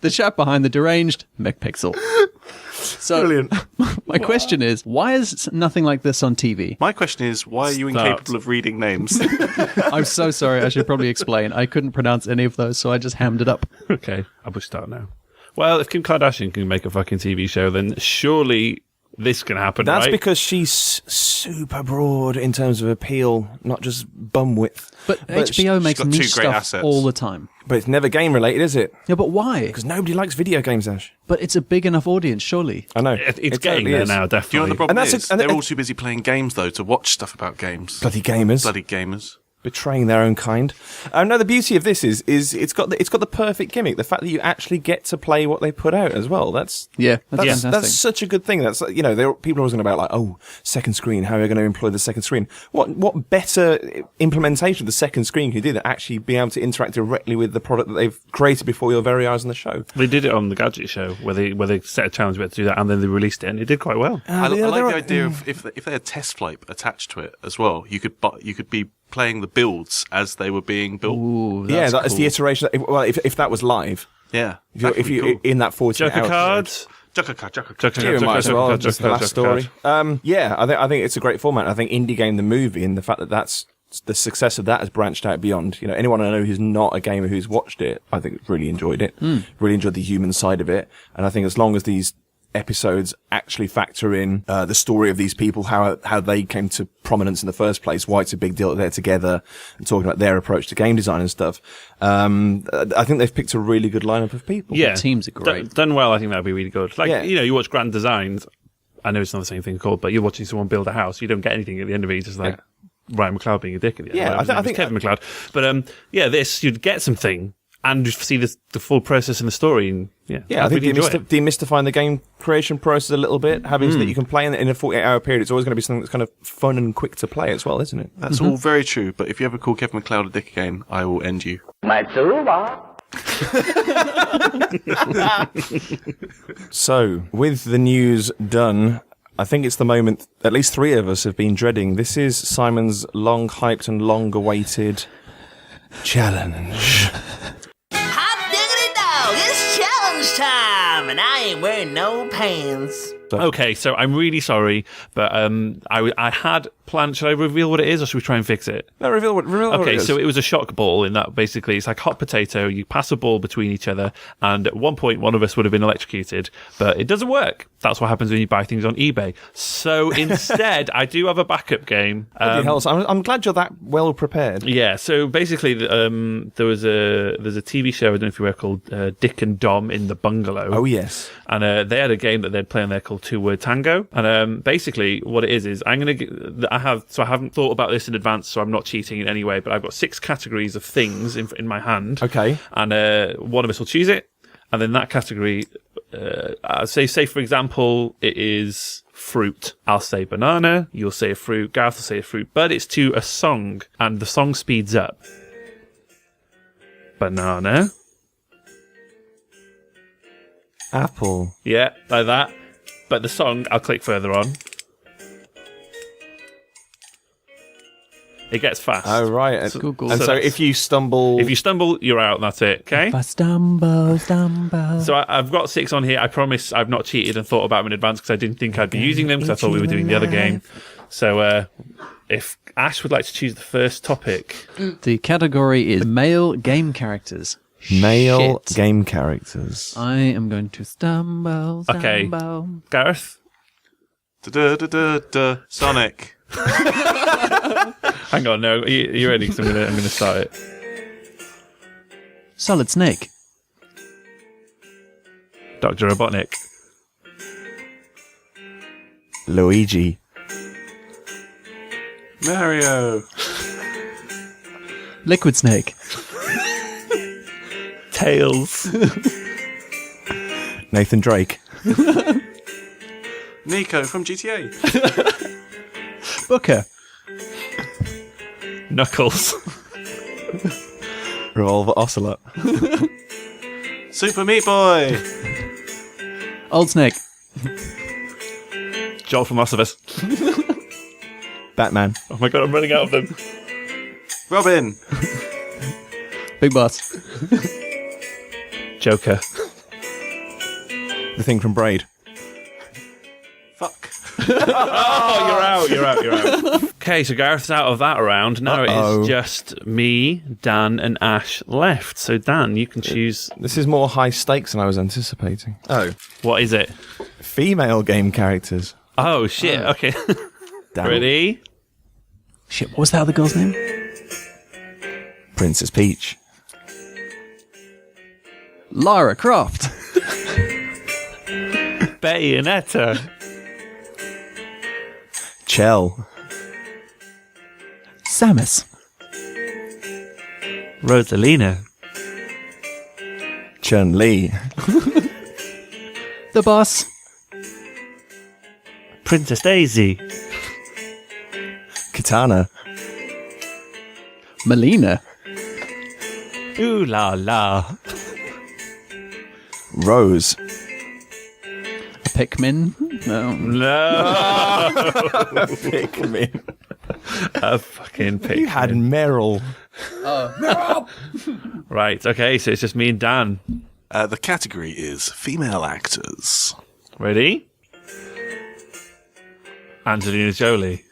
The chap behind the deranged McPixel. So, Brilliant. my question is, why is nothing like this on TV? My question is, why are you incapable of reading names? I'm so sorry, I should probably explain. I couldn't pronounce any of those, so I just hammed it up. Okay, I will start now. Well, if Kim Kardashian can make a fucking TV show, then surely this can happen, That's right? because she's super broad in terms of appeal, not just bum width. But HBO makes got two niche great stuff assets. all the time. But it's never game related, is it? Yeah, but why? Because nobody likes video games, Ash. But it's a big enough audience, surely. I know. It's It getting totally there is. now, Do you know definitely. what the problem And that's is? and They're all too busy playing games, though, to watch stuff about games. Bloody gamers. Bloody gamers. Betraying their own kind. No, the beauty of this is it's got the perfect gimmick. The fact that you actually get to play what they put out as well. That's fantastic. that's such a good thing. That's, you know, people are always going about like, oh, second screen. How are you going to employ the second screen? What better implementation of the second screen can you do than actually be able to interact directly with the product that they've created before your very eyes on the show? They did it on the Gadget Show, where they set a challenge about to do that, and then they released it, and it did quite well. I like the idea of if they had test flight attached to it as well, you could be playing the builds as they were being built. Ooh, Yeah, that's that's cool. the iteration. If that was live, Yeah. if you in that 40 Joker hours. cards. Joker. You might as well, just the last story. card. Yeah, I think it's a great format. I think Indie Game the movie and the fact that that's the success of that has branched out beyond. You know, anyone I know who's not a gamer who's watched it, I think really enjoyed it. Really enjoyed the human side of it. And I think as long as these episodes actually factor in the story of these people, how they came to prominence in the first place, why it's a big deal that they're together and talking about their approach to game design and stuff. I think they've picked a really good lineup of people. Yeah, The teams are great. Done well, I think that'd be really good. Like, Yeah. you know, you watch Grand Designs. I know it's not the same thing called, but you're watching someone build a house. You don't get anything at the end of it. You're just like Ryan McLeod being a dick at the end. Yeah, Well, I his name think- is Kevin McLeod. But this, you'd get something, and just see the full process in the story. And Yeah, I think really enjoy it. demystifying the game creation process a little bit, having so that you can play in a 48-hour period. It's always going to be something that's kind of fun and quick to play as well, isn't it? That's all very true, but if you ever call Kevin McLeod a dick again, I will end you. So, with the news done, I think it's the moment at least 3 of us have been dreading. This is Simon's long-hyped and long-awaited challenge. Hot diggity dog, it's challenge time, and I ain't wearing no pants. Okay, so I'm really sorry, but I had planned. Should I reveal what it is, or should we try and fix it? No, reveal what it Okay, is. so it was a shock ball in that basically it's like hot potato. You pass a ball between each other, and at one point one of us would have been electrocuted, but it doesn't work. That's what happens when you buy things on eBay. So instead, I do have a backup game. Bloody hell, so I'm glad you're that well prepared. Yeah, so basically, there's a TV show I don't know if you were called Dick and Dom in the Bungalow. Oh yes, and they had a game that they'd play on there called 2-Word Tango. And basically, what it is I haven't thought about this in advance, so I'm not cheating in any way. But I've got 6 categories of things in my hand. Okay, and one of us will choose it, and then that category, say for example, it is fruit. I'll say banana. You'll say a fruit. Gareth will say a fruit, but it's to a song, and the song speeds up. Banana. apple. Yeah, like that. But the song, I'll click further on. It gets fast. Oh right, and so if you stumble, you're out. That's it. Okay. If I stumble. So I've got 6 on here. I promise I've not cheated and thought about them in advance because I didn't think I'd be using them because I thought we were doing the other game. So if Ash would like to choose the first topic, the category is male game characters. Male Shit. game characters. I am going to stumble. Okay. Gareth. Sonic. Hang on, no, you ready? Because I'm gonna start it. Solid Snake. Dr. Robotnik. Luigi. Mario. Liquid Snake. Tails. Nathan Drake. Nico from GTA. Booker. Knuckles. Revolver Ocelot. Super Meat Boy. Old Snake. Joel from Last of Us. Batman. Oh my god, I'm running out of them. Robin. Big Boss. Joker. The Thing from Braid. Fuck. Oh, you're out. Okay, so Gareth's out of that round. Now it is just me, Dan, and Ash left. So Dan, you can choose. This is more high stakes than I was anticipating. Oh. What is it? Female game characters. Oh, shit. Okay. Damn. Ready? Shit, what was that other girl's name? Princess Peach. Lara Croft. Bayonetta. Chell. Samus. Rosalina. Chun-Li. The Boss. Princess Daisy. Katana. Melina. Ooh la la. Rose. Pikmin. No. No. Pikmin. A fucking Pikmin. You had Meryl. Right, okay, so it's just me and Dan. The category is female actors. Ready? Angelina Jolie.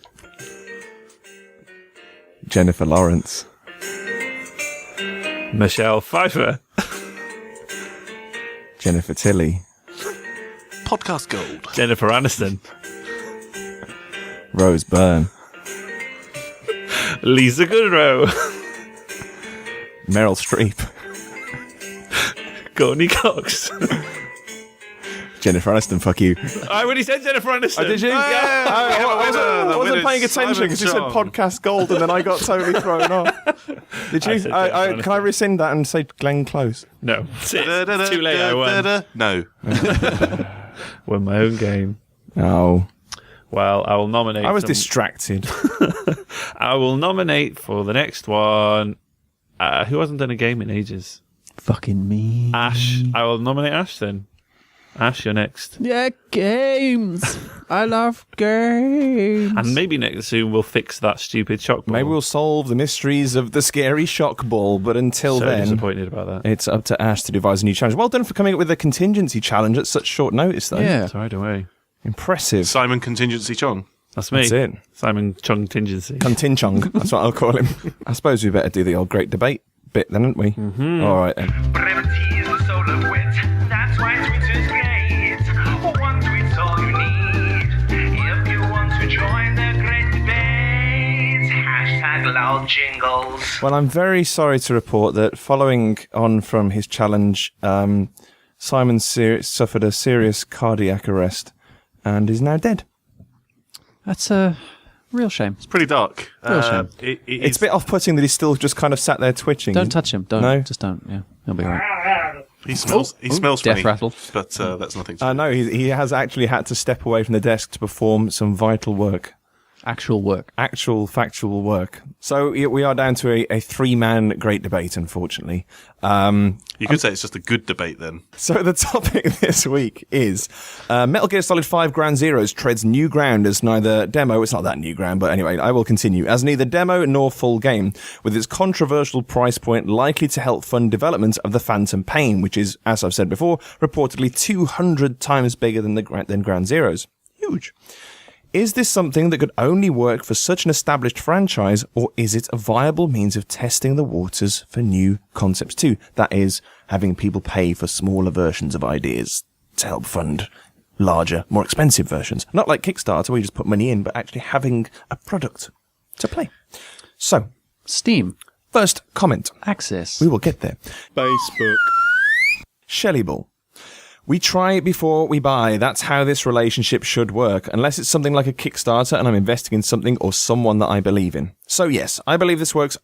Jennifer Lawrence. Michelle Pfeiffer. Jennifer Tilly. Podcast Gold. Jennifer Aniston. Rose Byrne. Lisa Kudrow. Meryl Streep. Courtney Cox. Jennifer Aniston, fuck you. I already said Jennifer Aniston. Oh, did you? I wasn't paying attention because you said podcast gold and then I got totally thrown off. Did you? Can I rescind that and say Glenn Close? No. It's too late, I won. No. Won my own game. Oh. Well, I will nominate... I was distracted. I will nominate for the next one... who hasn't done a game in ages? Fucking me. Ash. I will nominate Ash then. Ash, you're next. Yeah, games. I love games. And maybe next soon we'll fix that stupid shock ball. Maybe we'll solve the mysteries of the scary shock ball, but until so then... disappointed about that. It's up to Ash to devise a new challenge. Well done for coming up with a contingency challenge at such short notice, though. Yeah. Sorry, don't worry. Impressive. Simon Contingency Chong. That's me. That's it. Simon Chung Contingency. Continchong. That's what I'll call him. I suppose we better do the old great debate bit then, haven't we? Mm-hmm. All right, then. Brevity is the soul of wit. That's why Twitter's great. One tweet's all you need. If you want to join the great debate, hashtag loud jingles. Well, I'm very sorry to report that following on from his challenge, Simon suffered a serious cardiac arrest and is now dead. That's a real shame. It's pretty dark. Real shame. It's a bit off-putting that he's still just kind of sat there twitching. Don't touch him. Don't. No? Just don't. Yeah, he'll be all right. He smells. He smells death funny, rattle. but that's nothing. To No, he has actually had to step away from the desk to perform some vital work. Actual work. Actual factual work. So we are down to a three-man great debate, unfortunately. You could say it's just a good debate then. So the topic this week is Metal Gear Solid 5 Ground Zeroes treads new ground as neither demo, it's not that new ground, but anyway, I will continue, as neither demo nor full game, with its controversial price point likely to help fund development of the Phantom Pain, which is, as I've said before, reportedly 200 times bigger than Ground Zeroes. Huge. Is this something that could only work for such an established franchise, or is it a viable means of testing the waters for new concepts too? That is, having people pay for smaller versions of ideas to help fund larger, more expensive versions. Not like Kickstarter, where you just put money in, but actually having a product to play. So, Steam. First comment. Access. We will get there. Facebook. Shelley Ball. We try before we buy. That's how this relationship should work, unless it's something like a Kickstarter and I'm investing in something or someone that I believe in. So yes, I believe this works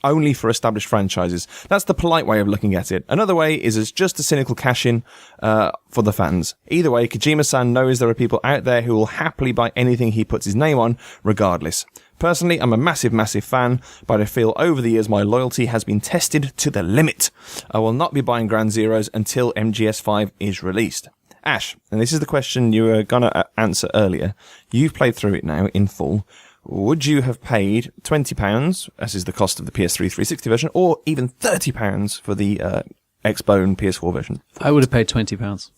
only for established franchises. That's the polite way of looking at it. Another way is as just a cynical cash-in for the fans. Either way, Kojima-san knows there are people out there who will happily buy anything he puts his name on, regardless. Personally, I'm a massive, massive fan, but I feel over the years my loyalty has been tested to the limit. I will not be buying Ground Zeroes until MGS5 is released. Ash, and this is the question you were going to answer earlier. You've played through it now in full. Would you have paid £20, as is the cost of the PS3 360 version, or even £30 for the Xbone PS4 version? I would have paid £20.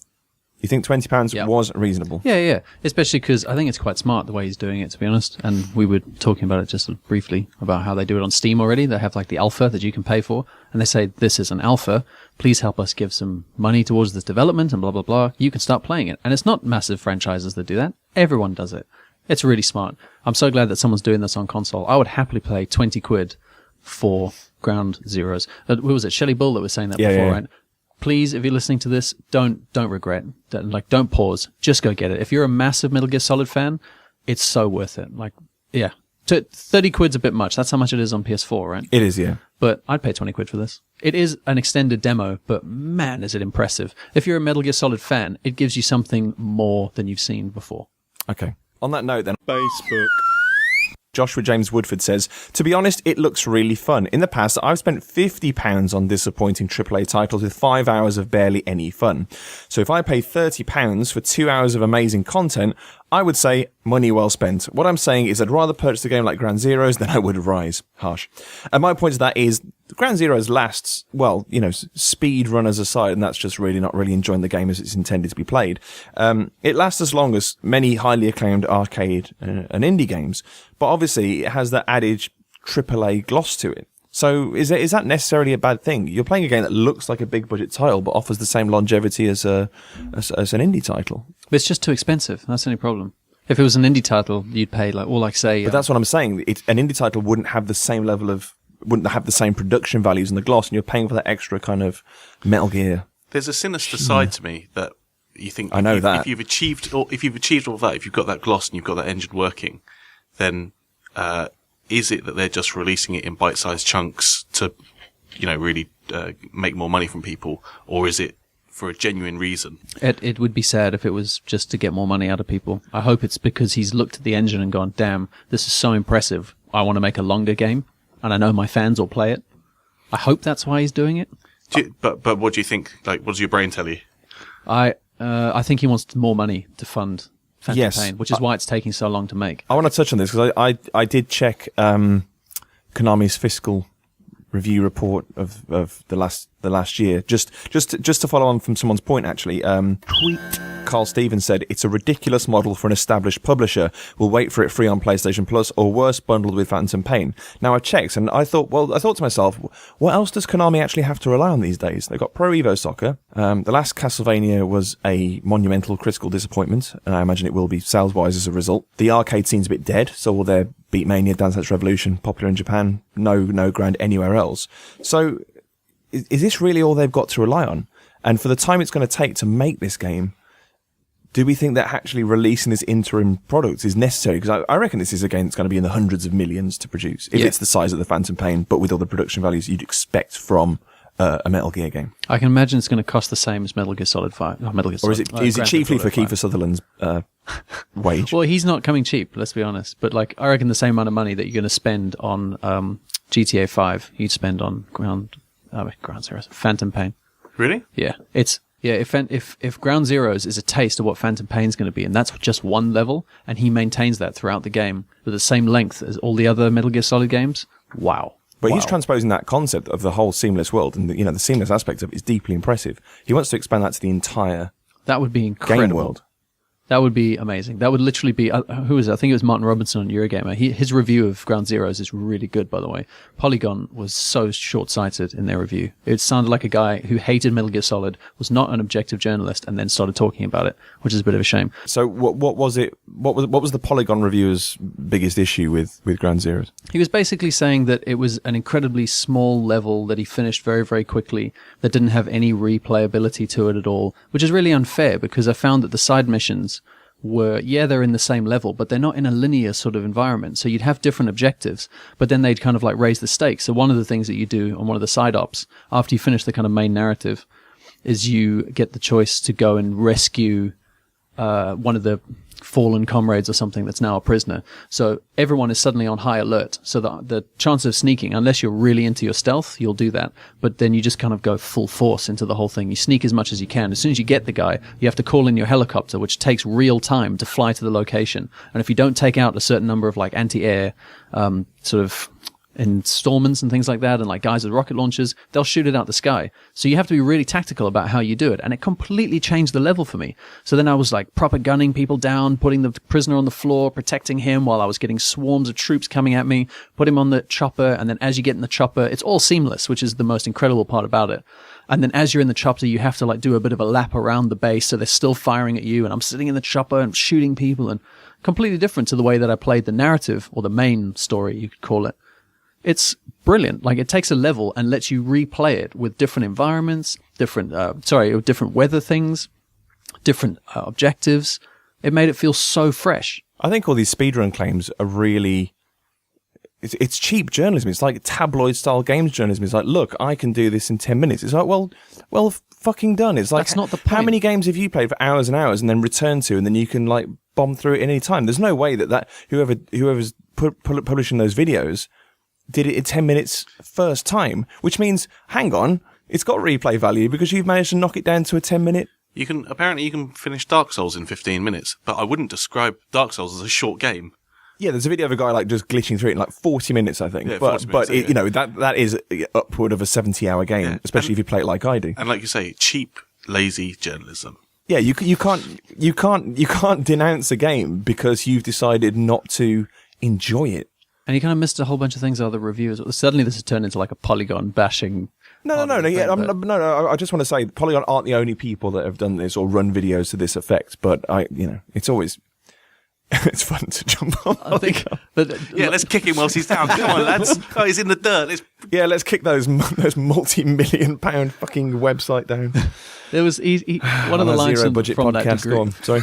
You think £20 was reasonable? Yeah. Especially because I think it's quite smart the way he's doing it, to be honest. And we were talking about it just briefly about how they do it on Steam already. They have like the alpha that you can pay for. And they say, this is an alpha. Please help us give some money towards this development and blah, blah, blah. You can start playing it. And it's not massive franchises that do that. Everyone does it. It's really smart. I'm so glad that someone's doing this on console. I would happily pay 20 quid for Ground Zeroes. Who was it? Shelley Bull that was saying that before, right? Please, if you're listening to this, don't regret. Don't pause. Just go get it. If you're a massive Metal Gear Solid fan, it's so worth it. 30 quid's a bit much. That's how much it is on PS4, right? It is, yeah. But I'd pay 20 quid for this. It is an extended demo, but man, is it impressive. If you're a Metal Gear Solid fan, it gives you something more than you've seen before. Okay. On that note, then. Facebook. Joshua James Woodford says, to be honest, it looks really fun. In the past, I've spent £50 on disappointing AAA titles with 5 hours of barely any fun. So if I pay £30 for 2 hours of amazing content, I would say money well spent. What I'm saying is I'd rather purchase a game like Ground Zeroes than I would Rise. Harsh. And my point to that is Ground Zeroes lasts, well, speed runners aside, and that's just really not really enjoying the game as it's intended to be played. It lasts as long as many highly acclaimed arcade and indie games. But obviously it has that added AAA gloss to it. So is that necessarily a bad thing? You're playing a game that looks like a big budget title, but offers the same longevity as an indie title. But it's just too expensive. That's the only problem. If it was an indie title, you'd pay But that's what I'm saying. An indie title wouldn't have the same production values in the gloss, and you're paying for that extra kind of Metal Gear. There's a sinister side to me that you think. I know that if you've achieved all that, if you've got that gloss and you've got that engine working, then is it that they're just releasing it in bite-sized chunks to, really make more money from people, or is it for a genuine reason? It would be sad if it was just to get more money out of people. I hope it's because he's looked at the engine and gone, damn, this is so impressive. I want to make a longer game, and I know my fans will play it. I hope that's why he's doing it. But what do you think? Like, what does your brain tell you? I think he wants more money to fund Phantom Pain, which is why it's taking so long to make. I want to touch on this because I did check Konami's fiscal review report of the last year. Just to follow on from someone's point, actually. Tweet. Carl Stevens said, it's a ridiculous model for an established publisher. We'll wait for it free on PlayStation Plus, or worse, bundled with Phantom Pain. Now, I checked, and I thought to myself, what else does Konami actually have to rely on these days? They've got Pro Evo Soccer. The last Castlevania was a monumental critical disappointment, and I imagine it will be sales-wise as a result. The arcade scene's a bit dead, so will their Beatmania, Dance Dance Revolution, popular in Japan, no grand anywhere else. So, is this really all they've got to rely on? And for the time it's going to take to make this game, do we think that actually releasing this interim product is necessary? Because I reckon this is a game that's going to be in the hundreds of millions to produce, if it's the size of the Phantom Pain, but with all the production values you'd expect from a Metal Gear game. I can imagine it's going to cost the same as Metal Gear Solid 5. Or is it chiefly for Kiefer Sutherland's wage? Well, he's not coming cheap, let's be honest. But I reckon the same amount of money that you're going to spend on GTA 5, you'd spend on Ground Zeroes, Phantom Pain. Really? Yeah, if Ground Zeroes is a taste of what Phantom Pain's going to be, and that's just one level, and he maintains that throughout the game with the same length as all the other Metal Gear Solid games, wow. But he's transposing that concept of the whole seamless world, and the seamless aspect of it is deeply impressive. He wants to expand that to the entire that would be incredible. Game world. That would be amazing. That would literally be... who is it? I think it was Martin Robinson on Eurogamer. His review of Ground Zeroes is really good, by the way. Polygon was so short-sighted in their review. It sounded like a guy who hated Metal Gear Solid, was not an objective journalist, and then started talking about it, which is a bit of a shame. So what was it? What was the Polygon reviewer's biggest issue with Ground Zeroes? He was basically saying that it was an incredibly small level that he finished very, very quickly, that didn't have any replayability to it at all, which is really unfair, because I found that the side missions they're in the same level, but they're not in a linear sort of environment. So you'd have different objectives, but then they'd kind of like raise the stakes. So one of the things that you do on one of the side ops, after you finish the kind of main narrative, is you get the choice to go and rescue one of the fallen comrades or something that's now a prisoner. So everyone is suddenly on high alert. So the chance of sneaking, unless you're really into your stealth, you'll do that. But then you just kind of go full force into the whole thing. You sneak as much as you can. As soon as you get the guy, you have to call in your helicopter, which takes real time to fly to the location. And if you don't take out a certain number of like anti-air sort of installments and things like that, and like guys with rocket launchers, they'll shoot it out the sky. So you have to be really tactical about how you do it, and it completely changed the level for me. So then I was like proper gunning people down, putting the prisoner on the floor, protecting him while I was getting swarms of troops coming at me, put him on the chopper, and then as you get in the chopper, it's all seamless, which is the most incredible part about it. And then as you're in the chopper, you have to like do a bit of a lap around the base, so they're still firing at you, and I'm sitting in the chopper and shooting people, and completely different to the way that I played the narrative, or the main story, you could call it. It's brilliant. Like, it takes a level and lets you replay it with different environments, different weather things, different objectives. It made it feel so fresh. I think all these speedrun claims are really... It's cheap journalism. It's like tabloid-style games journalism. It's like, look, I can do this in 10 minutes. It's like, well, fucking done. It's like, that's not the point. How many games have you played for hours and hours and then return to, and then you can, like, bomb through it any time? There's no way that whoever's publishing those videos did it in 10 minutes first time, which means, hang on, it's got replay value because you've managed to knock it down to a 10-minute. You can finish Dark Souls in 15 minutes, but I wouldn't describe Dark Souls as a short game. Yeah, there's a video of a guy like just glitching through it in like 40 minutes, I think. Yeah, but 40 minutes, you know, that is upward of a 70-hour game, especially if you play it like I do. And like you say, cheap, lazy journalism. Yeah, you can't denounce a game because you've decided not to enjoy it. And you kind of missed a whole bunch of things other reviewers. Suddenly this has turned into like a Polygon bashing. No. I just want to say Polygon aren't the only people that have done this or run videos to this effect. But it's always it's fun to jump on. I think, let's kick him whilst he's down. Come on, lads. Oh, he's in the dirt. Let's kick those multi-million-pound fucking website down. There was one of the lines from podcast. That Go on, sorry.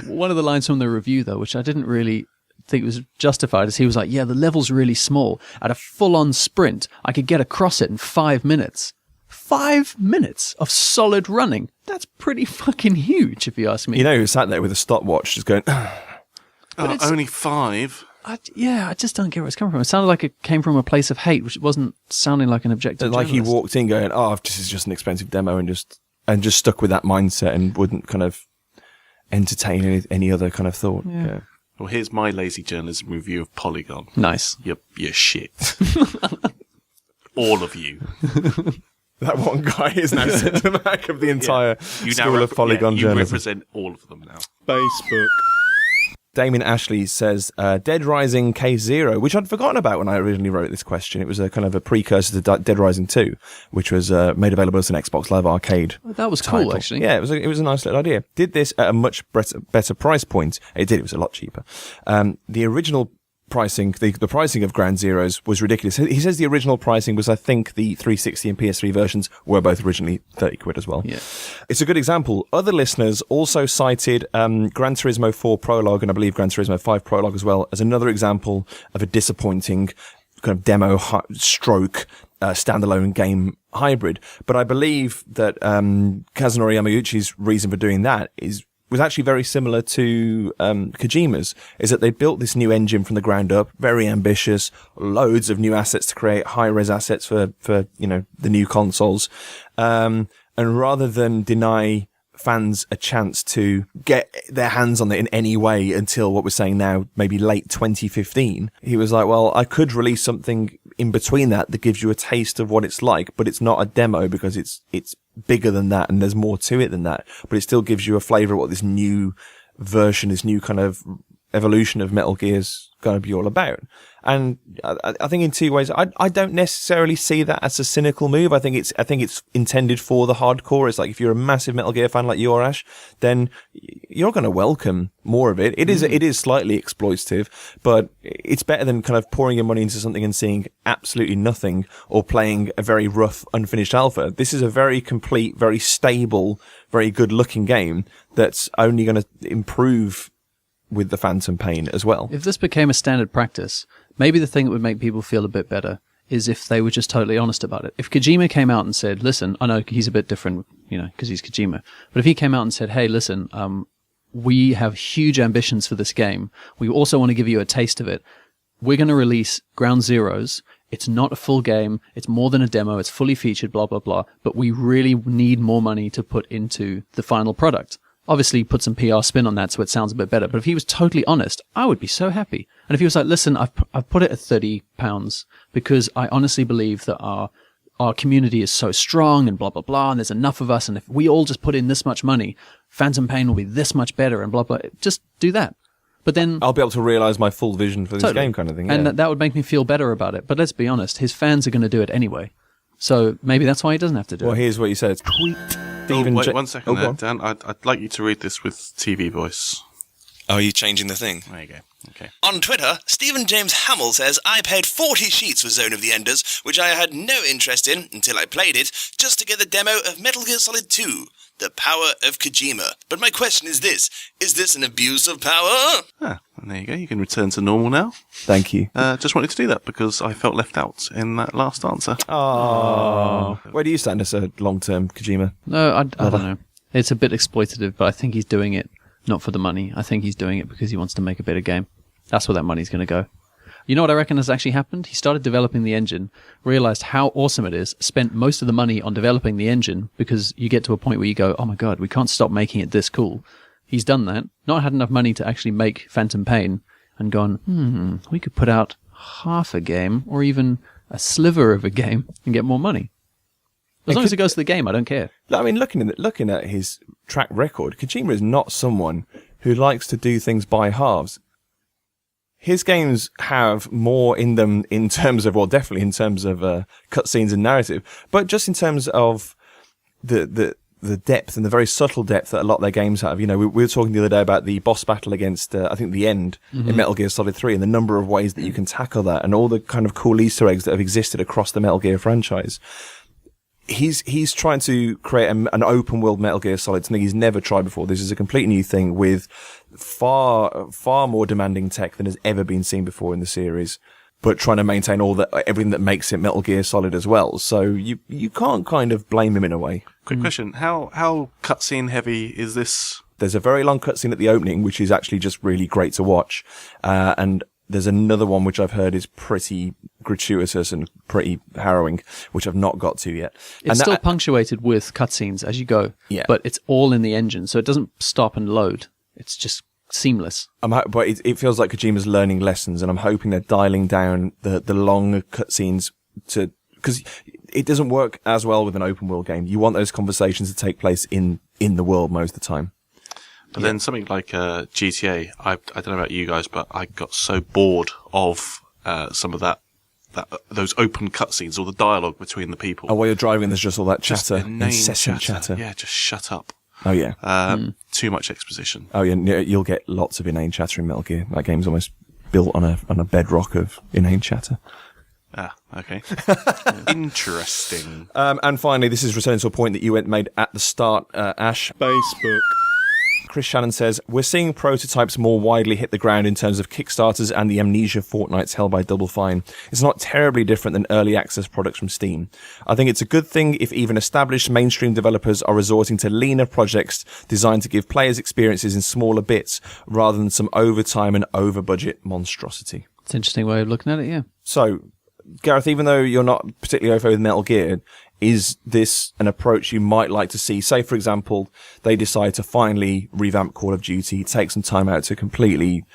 One of the lines from the review though, which I didn't really think it was justified is he was like, yeah, the level's really small. At a full-on sprint, I could get across it in 5 minutes. 5 minutes of solid running. That's pretty fucking huge, if you ask me. You know, he was sat there with a stopwatch just going... only 5? I just don't get where it's coming from. It sounded like it came from a place of hate, which wasn't sounding like an objective Like journalist. he walked in going, this is just an expensive demo, and just stuck with that mindset and wouldn't kind of entertain any other kind of thought. Yeah. Well, here's my lazy journalism review of Polygon. Nice. You're shit. All of you. That one guy is now sitting in the back of the entire school of Polygon you journalism. represent all of them now. Facebook. Damien Ashley says, Dead Rising Case Zero, which I'd forgotten about when I originally wrote this question. It was a kind of a precursor to Dead Rising 2, which was made available as an Xbox Live Arcade. That was title. cool, actually. Yeah, it was a nice little idea. Did this at a much better price point. It was a lot cheaper. The original pricing, the pricing of Ground Zeroes was ridiculous. He says the original pricing was, I think, the 360 and PS3 versions were both originally 30 quid as well. Yeah. It's a good example. Other listeners also cited Gran Turismo 4 Prologue, and I believe Gran Turismo 5 Prologue as well, as another example of a disappointing kind of demo stroke standalone game hybrid. But I believe that Kazunori Yamauchi's reason for doing that was actually very similar to Kojima's, is that they built this new engine from the ground up, very ambitious, loads of new assets to create, high-res assets for the new consoles. And rather than deny fans a chance to get their hands on it in any way until what we're saying now, maybe late 2015, he was like, well, I could release something in between that gives you a taste of what it's like, but it's not a demo because it's bigger than that and there's more to it than that, but it still gives you a flavour of what this new version, this new kind of evolution of Metal Gear's going to be all about. And I think in two ways, I don't necessarily see that as a cynical move. I think it's intended for the hardcore. It's like, if you're a massive Metal Gear fan like you are, Ash, then you're going to welcome more of it. It is slightly exploitative, but it's better than kind of pouring your money into something and seeing absolutely nothing, or playing a very rough, unfinished alpha. This is a very complete, very stable, very good looking game that's only going to improve with the Phantom Pain as well. If this became a standard practice, maybe the thing that would make people feel a bit better is if they were just totally honest about it. If Kojima came out and said, listen, I know he's a bit different, because he's Kojima, but if he came out and said, hey, listen, we have huge ambitions for this game. We also want to give you a taste of it. We're going to release Ground Zeroes. It's not a full game. It's more than a demo. It's fully featured, blah, blah, blah. But we really need more money to put into the final product. Obviously, put some PR spin on that so it sounds a bit better. But if he was totally honest, I would be so happy. And if he was like, listen, I've put it at £30 because I honestly believe that our community is so strong and blah, blah, blah, and there's enough of us, and if we all just put in this much money, Phantom Pain will be this much better and blah, blah. Just do that. But then I'll be able to realise my full vision for this game, kind of thing. Yeah. And that would make me feel better about it. But let's be honest, his fans are going to do it anyway. So maybe that's why he doesn't have to do it. Well, here's what you said. Tweet. Wait 1 second there, Dan. I'd like you to read this with TV voice. Oh, are you changing the thing? There you go. Okay. On Twitter, Stephen James Hamill says, I paid 40 sheets for Zone of the Enders, which I had no interest in until I played it, just to get the demo of Metal Gear Solid 2, The Power of Kojima. But my question is this an abuse of power? And there you go. You can return to normal now. Thank you. Just wanted to do that because I felt left out in that last answer. Oh. Where do you stand as a long-term Kojima? No, I don't know. It's a bit exploitative, but I think he's doing it not for the money. I think he's doing it because he wants to make a better game. That's where that money's going to go. You know what I reckon has actually happened? He started developing the engine, realized how awesome it is, spent most of the money on developing the engine, because you get to a point where you go, oh my god, we can't stop making it this cool. He's done that, not had enough money to actually make Phantom Pain, and gone, we could put out half a game, or even a sliver of a game, and get more money. As long as it goes to the game, I don't care. I mean, looking at his track record, Kojima is not someone who likes to do things by halves. His games have more in them in terms of, well, definitely in terms of cutscenes and narrative, but just in terms of the depth and the very subtle depth that a lot of their games have. We were talking the other day about the boss battle against, I think, the End in Metal Gear Solid 3, and the number of ways that you can tackle that, and all the kind of cool Easter eggs that have existed across the Metal Gear franchise. he's trying to create an open world Metal Gear Solid, something he's never tried before. This is a completely new thing with far more demanding tech than has ever been seen before in the series, but trying to maintain everything that makes it Metal Gear Solid as well. So you can't kind of blame him in a way. Quick question: how cutscene heavy is this? There's a very long cutscene at the opening, which is actually just really great to watch, and there's another one which I've heard is pretty gratuitous and pretty harrowing, which I've not got to yet. It's still punctuated with cutscenes as you go, but it's all in the engine, so it doesn't stop and load. It's just seamless. But it feels like Kojima's learning lessons, and I'm hoping they're dialing down the long cutscenes because it doesn't work as well with an open world game. You want those conversations to take place in the world most of the time. But then something like GTA, I don't know about you guys, but I got so bored of some of those open cutscenes or the dialogue between the people. Oh, while you're driving, there's just all that just chatter, inane incessant chatter. Yeah, just shut up. Oh yeah. Too much exposition. Oh yeah, you'll get lots of inane chatter in Metal Gear. That game's almost built on a bedrock of inane chatter. Ah, okay. Interesting. And finally, this is returning to a point that you made at the start, Ash. Facebook. Chris Shannon says, we're seeing prototypes more widely hit the ground in terms of Kickstarters and the Amnesia fortnights held by Double Fine. It's not terribly different than early access products from Steam. I think it's a good thing if even established mainstream developers are resorting to leaner projects designed to give players experiences in smaller bits rather than some overtime and over-budget monstrosity. It's an interesting way of looking at it, yeah. So, Gareth, even though you're not particularly over with Metal Gear, is this an approach you might like to see? Say, for example, they decide to finally revamp Call of Duty, take some time out to completely,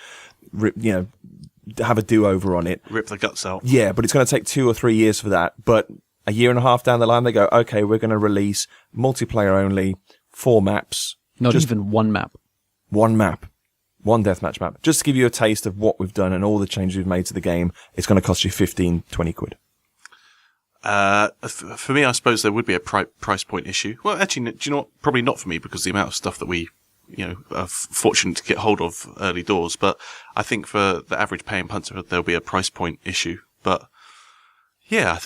have a do-over on it. Rip the guts out. Yeah, but it's going to take 2 or 3 years for that. But a year and a half down the line, they go, okay, we're going to release multiplayer only, 4 maps. Not even one map. One map. One deathmatch map. Just to give you a taste of what we've done and all the changes we've made to the game, it's going to cost you 15, 20 quid. For me, I suppose there would be a price point issue. Well, actually, do you know what? Probably not for me because the amount of stuff that we, are fortunate to get hold of early doors. But I think for the average paying punter, there'll be a price point issue. But yeah,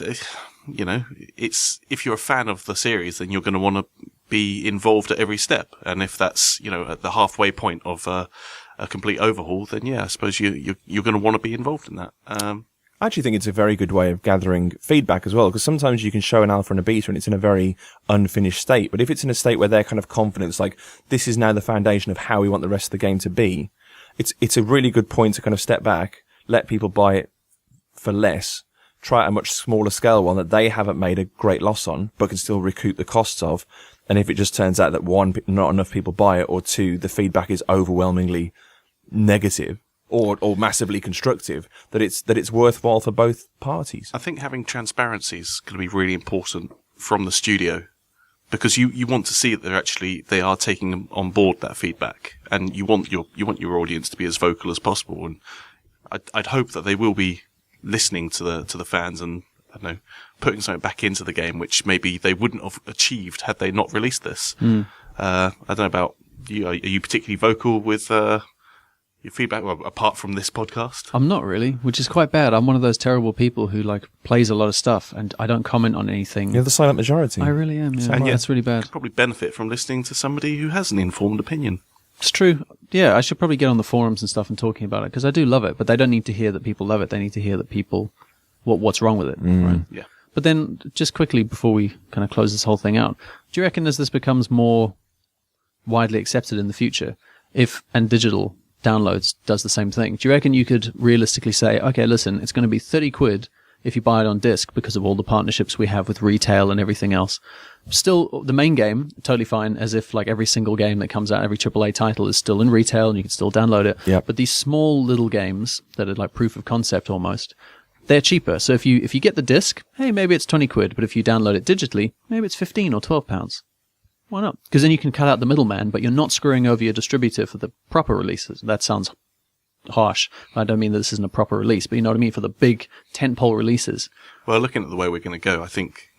it's, if you're a fan of the series, then you're going to want to be involved at every step. And if that's, at the halfway point of a complete overhaul, then yeah, I suppose you're going to want to be involved in that. I actually think it's a very good way of gathering feedback as well, because sometimes you can show an alpha and a beta and it's in a very unfinished state. But if it's in a state where they're kind of confident, it's like, this is now the foundation of how we want the rest of the game to be, it's a really good point to kind of step back, let people buy it for less, try at a much smaller scale one that they haven't made a great loss on, but can still recoup the costs of. And if it just turns out that 1, not enough people buy it, or 2, the feedback is overwhelmingly negative, or massively constructive, that it's worthwhile for both parties. I think having transparency is going to be really important from the studio, because you want to see that they are taking on board that feedback, and you want your audience to be as vocal as possible. And I'd hope that they will be listening to the fans and, I don't know, putting something back into the game which maybe they wouldn't have achieved had they not released this. I don't know about you. Are you particularly vocal with your feedback, well, apart from this podcast? I'm not really, which is quite bad. I'm one of those terrible people who plays a lot of stuff and I don't comment on anything. You're the silent majority. I really am, yeah. And that's really bad. You could probably benefit from listening to somebody who has an informed opinion. It's true. Yeah, I should probably get on the forums and stuff and talking about it, because I do love it, but they don't need to hear that people love it. They need to hear that people, what's wrong with it. Right? Yeah. But then, just quickly before we kind of close this whole thing out, do you reckon as this becomes more widely accepted in the future, and digital downloads does the same thing, do you reckon you could realistically say, okay, listen, it's going to be 30 quid if you buy it on disc because of all the partnerships we have with retail and everything else? Still, the main game, totally fine, as if every single game that comes out, every AAA title is still in retail and you can still download it. Yep. But these small little games that are like proof of concept almost, they're cheaper. So if you get the disc, hey, maybe it's 20 quid, but if you download it digitally, maybe it's 15 or 12 pounds. Why not? Because then you can cut out the middleman, but you're not screwing over your distributor for the proper releases. That sounds harsh. I don't mean that this isn't a proper release, but you know what I mean, for the big tentpole releases. Well, looking at the way we're going to go, I think,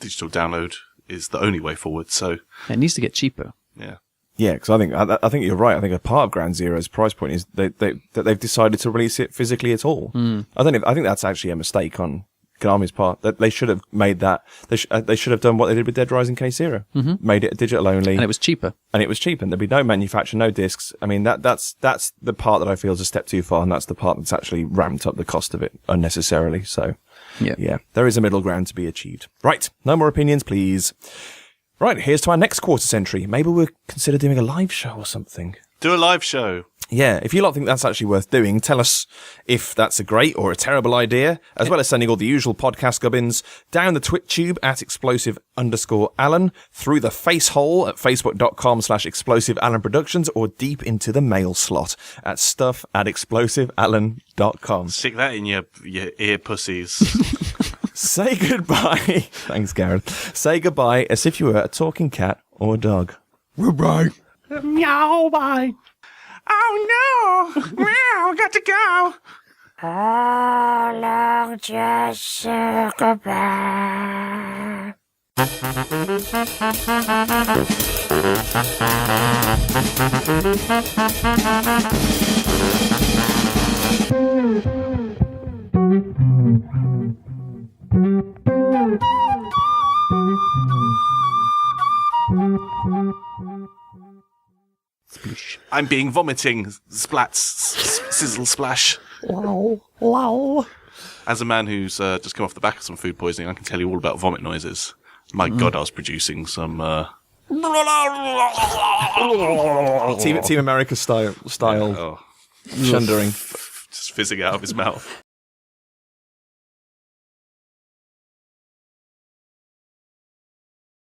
digital download is the only way forward. So it needs to get cheaper. Yeah. Yeah, because I think you're right. I think a part of Ground Zero's price point is that they've decided to release it physically at all. I think that's actually a mistake on Konami's part. That they should have made that. They should have done what they did with Dead Rising K-Zero. Made it digital only, And it was cheaper. and there'd be no manufacture, no discs. I mean, that's the part that I feel is a step too far, and that's the part that's actually ramped up the cost of it unnecessarily. So, yeah, there is a middle ground to be achieved. Right, no more opinions, please. Right, here's to our next quarter century. Maybe we'll consider doing a live show or something. Do a live show. Yeah, if you lot think that's actually worth doing, tell us if that's a great or a terrible idea, as well as sending all the usual podcast gubbins down the TwitTube at explosive_Alan, through the face hole at facebook.com/explosivealanproductions, or deep into the mail slot at stuff@explosivealan.com. Stick that in your ear pussies. Say goodbye. Thanks, Gareth. Say goodbye as if you were a talking cat or dog. Goodbye. Meow, bye. Oh no! Meow, got to go. Oh, long just say goodbye. I'm being vomiting. Splats. Sizzle splash. Wow. As a man who's just come off the back of some food poisoning, I can tell you all about vomit noises. My God, I was producing some... Team America style Oh, thundering. just fizzing out of his mouth.